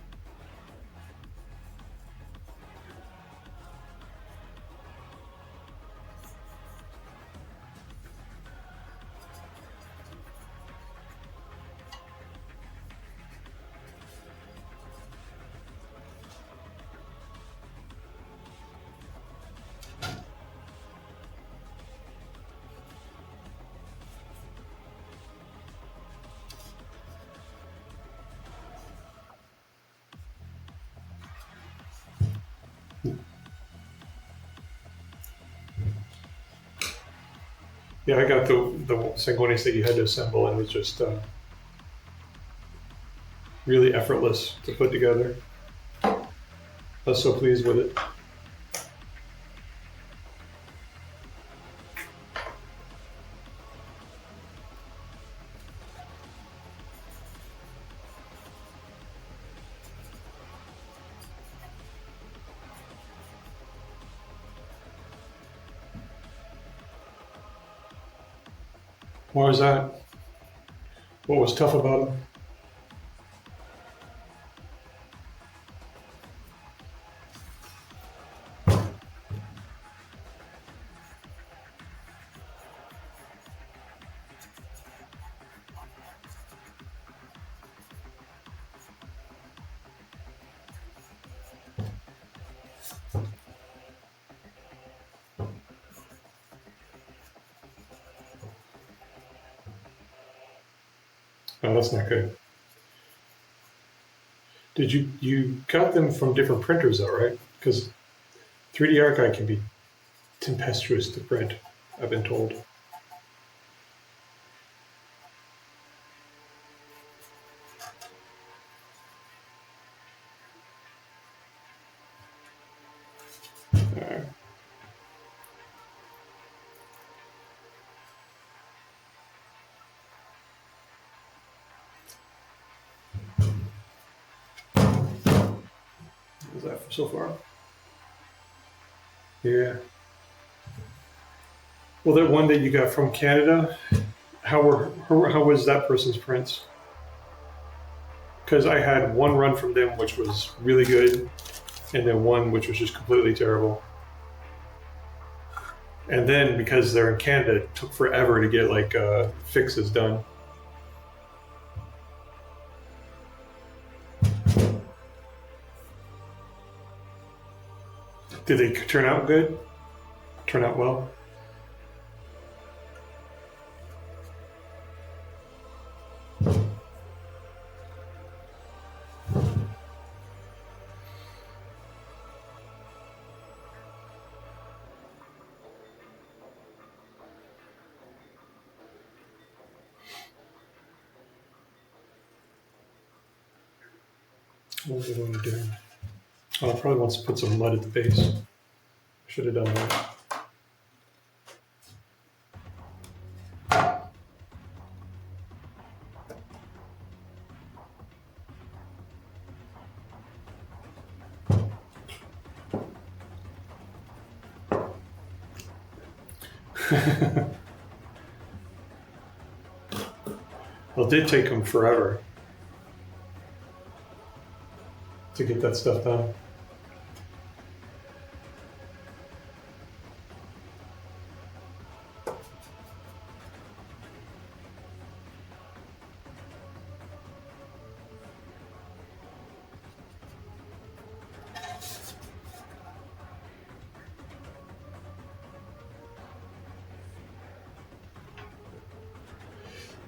Yeah, I got the Sanguinis that you had to assemble, and it was just really effortless to put together. I was so pleased with it. Why was that? What was tough about them? Oh, that's not good. Did you got them from different printers though, right? Because 3D Archive can be tempestuous to print, I've been told. Uh, How's that so far? Yeah. Well, that one that you got from Canada, how was that person's prints? Because I had one run from them which was really good, and then one which was just completely terrible. And then because they're in Canada, it took forever to get like fixes done. Did they turn out good? Turn out well? What was I going to do? Oh, it probably wants to put some mud at the base. Should have done that. Well, it did take them forever to get that stuff done.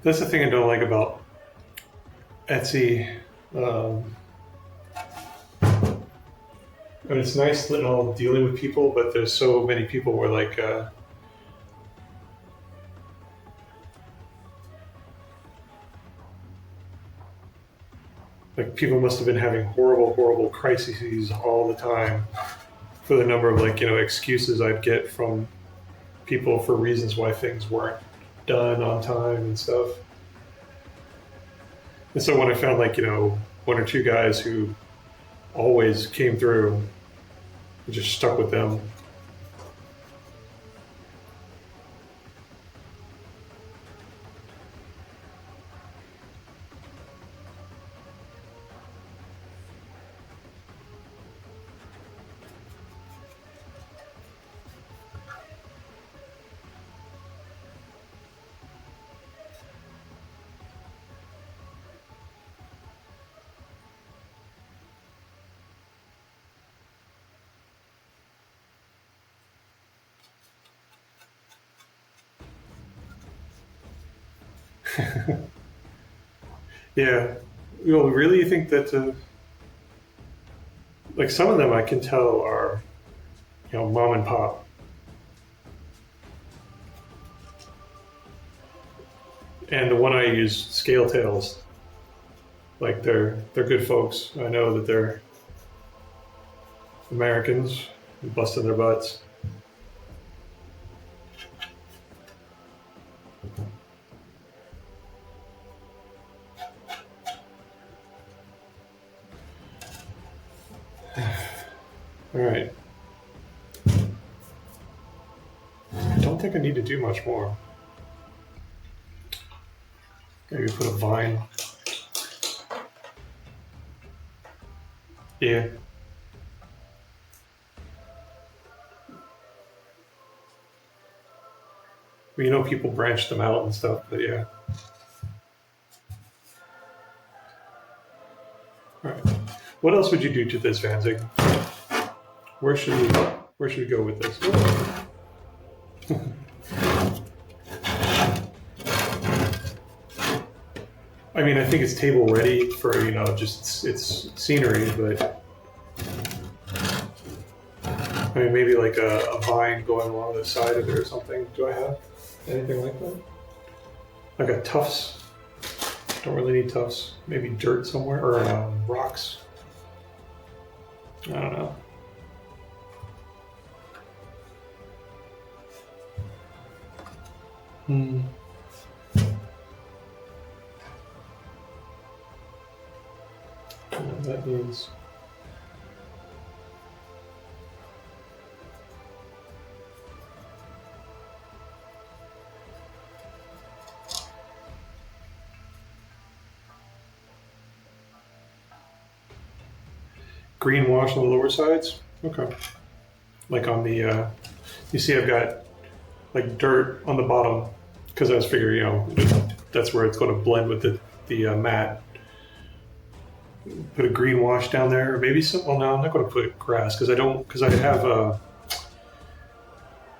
That's the thing I don't like about Etsy. And it's nice dealing with people, but there's so many people where like people must have been having horrible crises all the time for the number of excuses I'd get from people for reasons why things weren't done on time and stuff. And so when I found one or two guys who always came through, I just stuck with them. Yeah. Well, really, you think that like some of them I can tell are mom and pop. And the one I use, Scale Tails, like they're good folks. I know that they're Americans busting their butts. All right. I don't think I need to do much more. Maybe put a vine. Yeah. Well, you know, people branch them out and stuff, but yeah. All right. What else would you do to this, Vanzig? Where should we go with this? I mean, I think it's table ready for, you know, just it's scenery, but I mean, maybe like a vine going along the side of it or something. Do I have anything like that? I got tufts. Don't really need tufts. Maybe dirt somewhere or rocks. I don't know. That means green wash on the lower sides. Okay. Like on the, you see, I've got like dirt on the bottom because I was figuring, you know, that's where it's going to blend with the mat. Put a green wash down there, or maybe some. Well, no, I'm not going to put grass because I have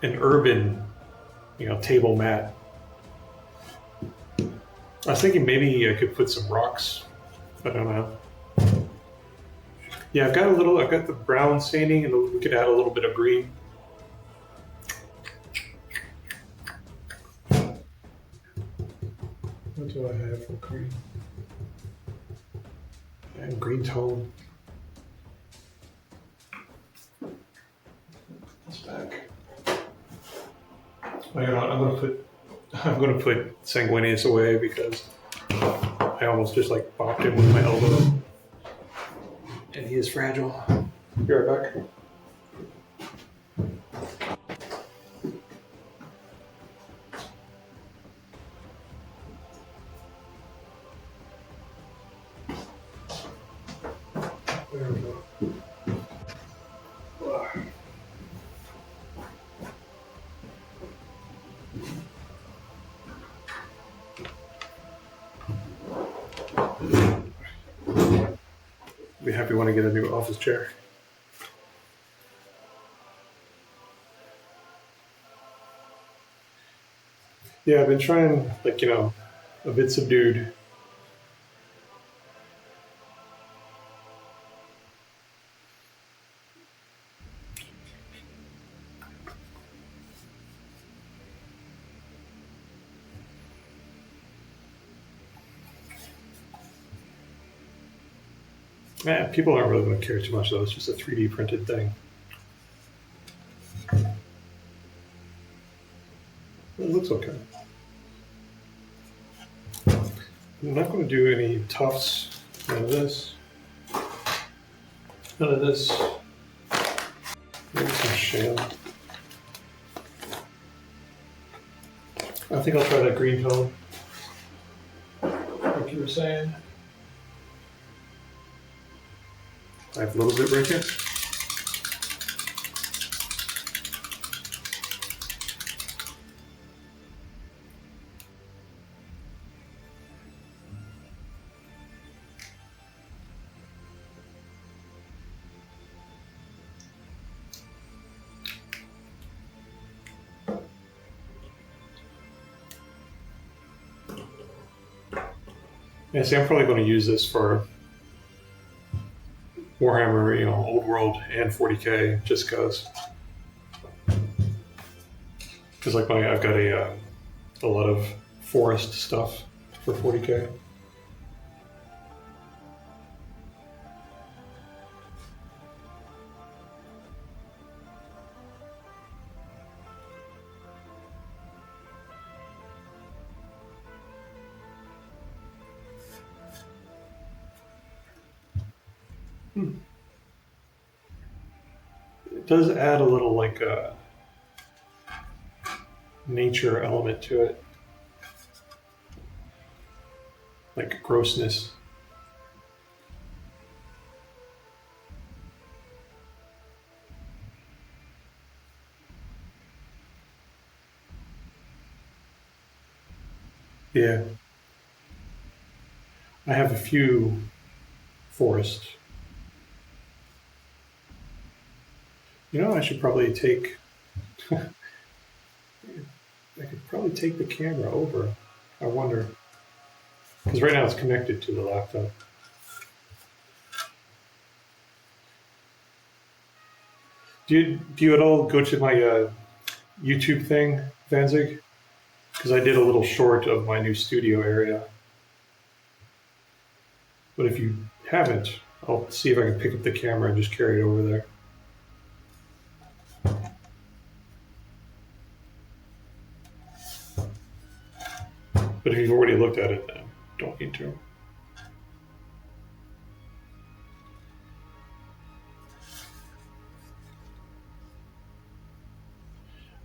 an urban, you know, table mat. I was thinking maybe I could put some rocks. I don't know. Yeah, I've got the brown staining, and we could add a little bit of green. What do I have for green? And green tone. That's back. I'm gonna put Sanguinius away because I almost just like bopped him with my elbow. And he is fragile. Be right back. There we go. Be happy when I get a new office chair. Yeah, I've been trying, like, you know, a bit subdued. Yeah, people aren't really going to care too much though. It's just a 3D printed thing. It looks okay. I'm not going to do any tufts. None of this. None of this. Maybe some shale. I think I'll try that green tone. Like you were saying. I have a little bit right here. Yeah, see, I'm probably going to use this for Warhammer, you know, Old World and 40K, just because like I've got a lot of forest stuff for 40K. It does add a little like nature element to it, like grossness. Yeah, I have a few forests. You know, I should probably take. I could probably take the camera over. I wonder, because right now it's connected to the laptop. Do you at all go to my YouTube thing, Vanzig? Because I did a little short of my new studio area. But if you haven't, I'll see if I can pick up the camera and just carry it over there. But if you've already looked at it, then don't need to.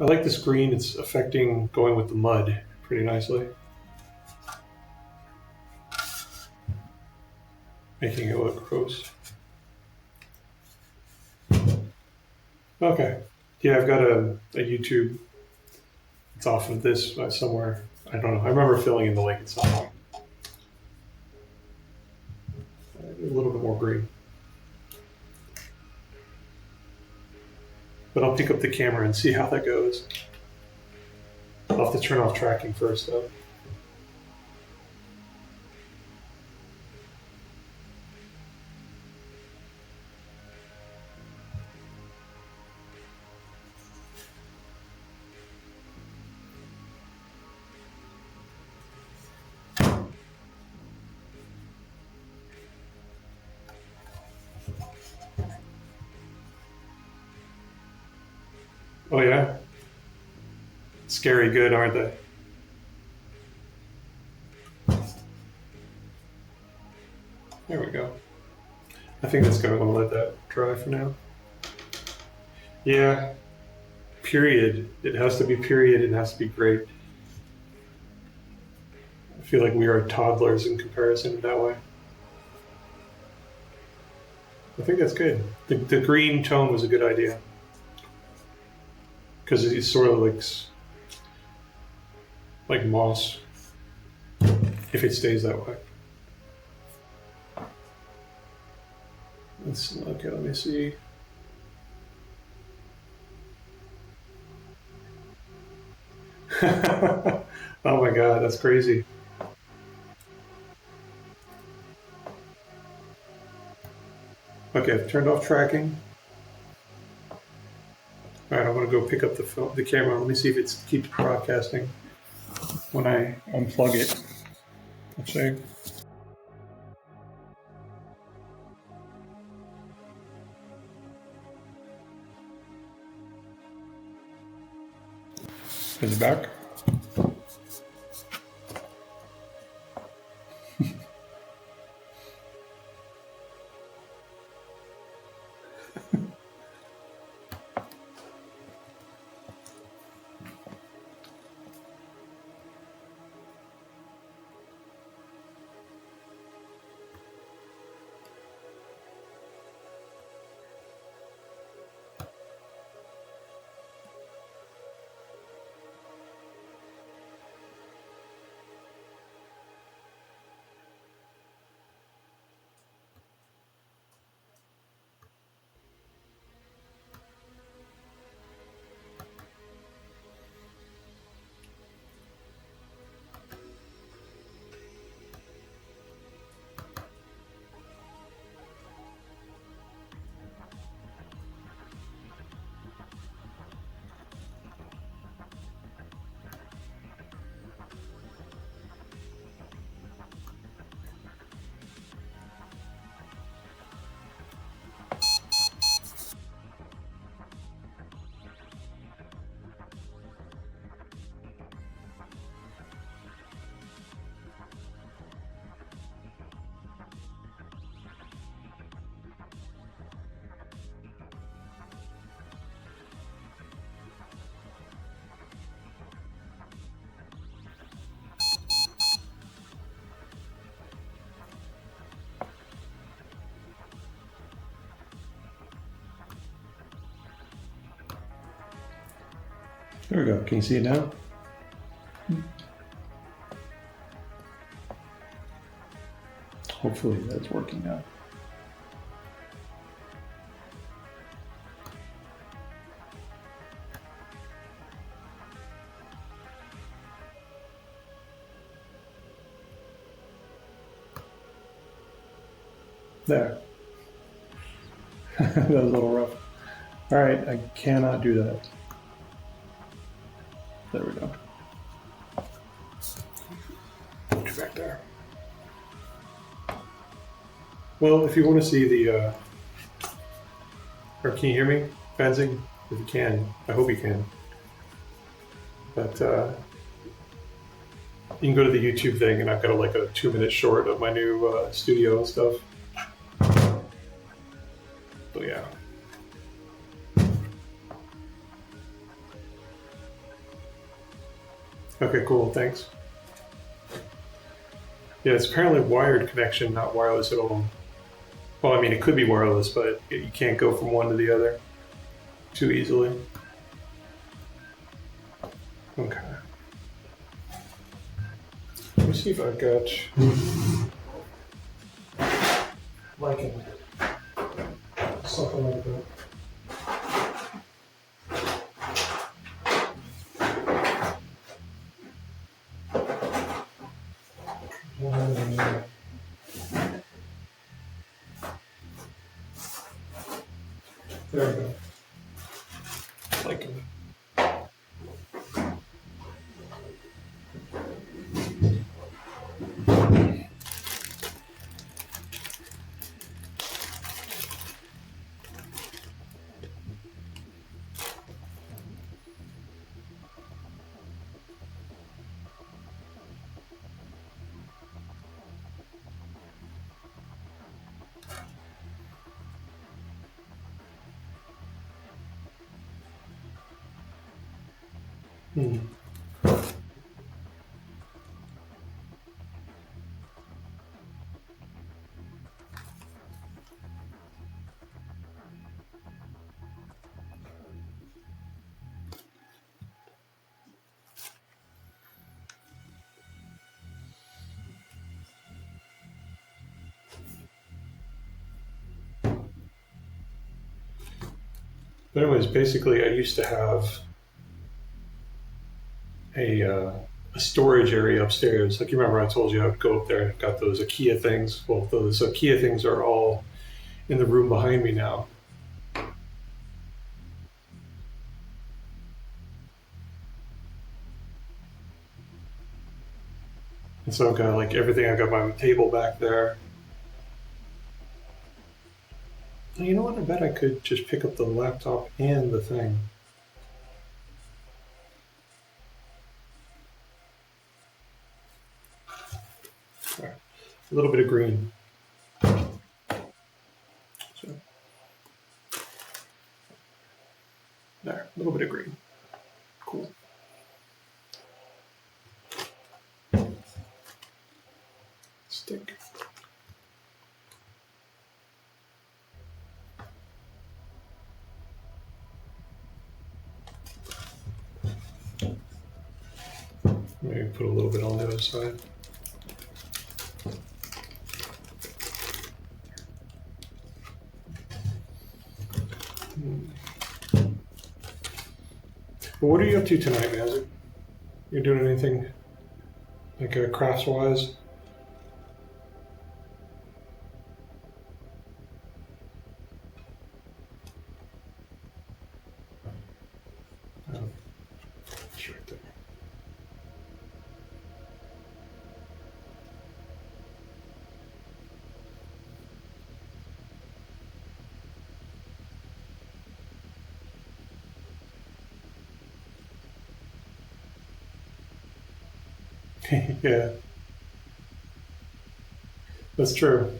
I like this green. It's affecting going with the mud pretty nicely. Making it look gross. Okay. Yeah, I've got a YouTube. It's off of this somewhere. I don't know. I remember filling in the link at some point. A little bit more green. But I'll pick up the camera and see how that goes. I'll have to turn off tracking first, though. Oh, yeah? Scary good, aren't they? There we go. I think that's going to want to let that dry for now. Yeah. Period. It has to be period. It has to be great. I feel like we are toddlers in comparison in that way. I think that's good. The green tone was a good idea. Because it sort of looks like moss if it stays that way. Okay, let me see. Oh my god, that's crazy. Okay, I've turned off tracking. All right, I'm gonna go pick up the camera. Let me see if it keeps broadcasting when I unplug it. Let's see. Is it back? There we go. Can you see it now? Hopefully that's working now. There. That was a little rough. All right, I cannot do that. There we go. Put you back there. Well, if you want to see the, or can you hear me, Vanzig? If you can, I hope you can. But you can go to the YouTube thing, and I've got like a 2-minute short of my new studio and stuff. So yeah. Okay, cool. Thanks. Yeah, it's apparently wired connection, not wireless at all. Well, I mean, it could be wireless, but you can't go from one to the other too easily. Okay. Let me see if I've got Like something like that. There we go. like. But anyways, basically, I used to have a storage area upstairs. Like you remember, I told you I would go up there and I've got those IKEA things. Well, those IKEA things are all in the room behind me now. And so I've got like everything. I've got my table back there. You know what? I bet I could just pick up the laptop and the thing. Right. A little bit of green. So, there, a little bit of green. Cool. Stick. Maybe put a little bit on the other side. Well, what are you up to tonight, Vanzig? You doing anything like crafts-wise? Oh, it's right there. Yeah, that's true.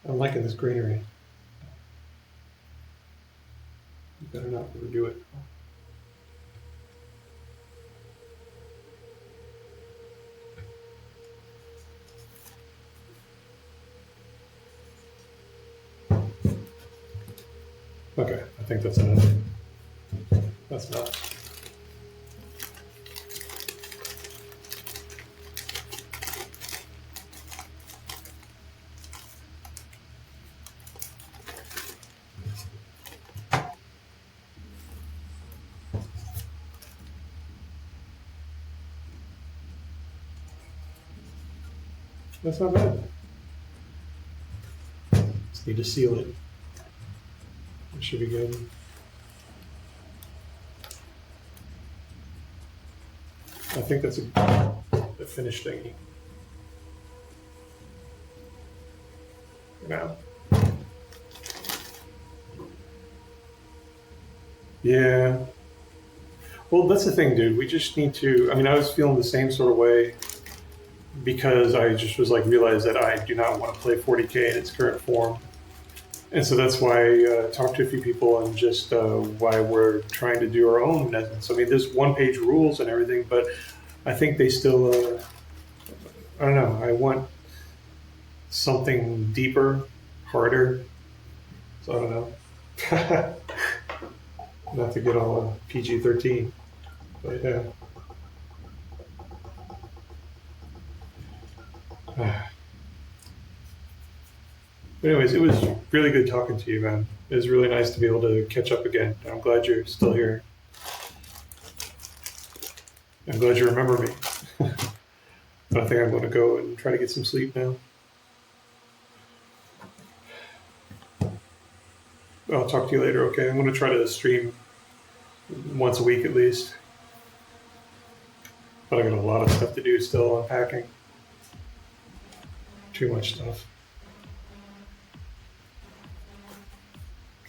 I'm liking this greenery. You better not overdo it. Okay, I think that's enough. That's enough. That's not bad. Just need to seal it. It should be good. I think that's a finished thingy. Now. Yeah. Well, that's the thing, dude. We just need to. I mean, I was feeling the same sort of way because I just was like realized that I do not want to play 40K in its current form. And so that's why I talked to a few people and just why we're trying to do our own Nesmith. I mean, there's one-page rules and everything, but I think they still, I don't know, I want something deeper, harder. So I don't know. Not to get all PG-13, but yeah. But anyways, it was really good talking to you, man. It was really nice to be able to catch up again. I'm glad you're still here. I'm glad you remember me. But I think I'm going to go and try to get some sleep now. I'll talk to you later, okay? I'm going to try to stream once a week at least. But I got a lot of stuff to do still, unpacking. Too much stuff.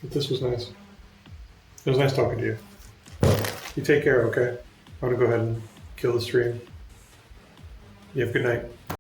But this was nice. It was nice talking to you. You take care, okay? I'm going to go ahead and kill the stream. You have a good night.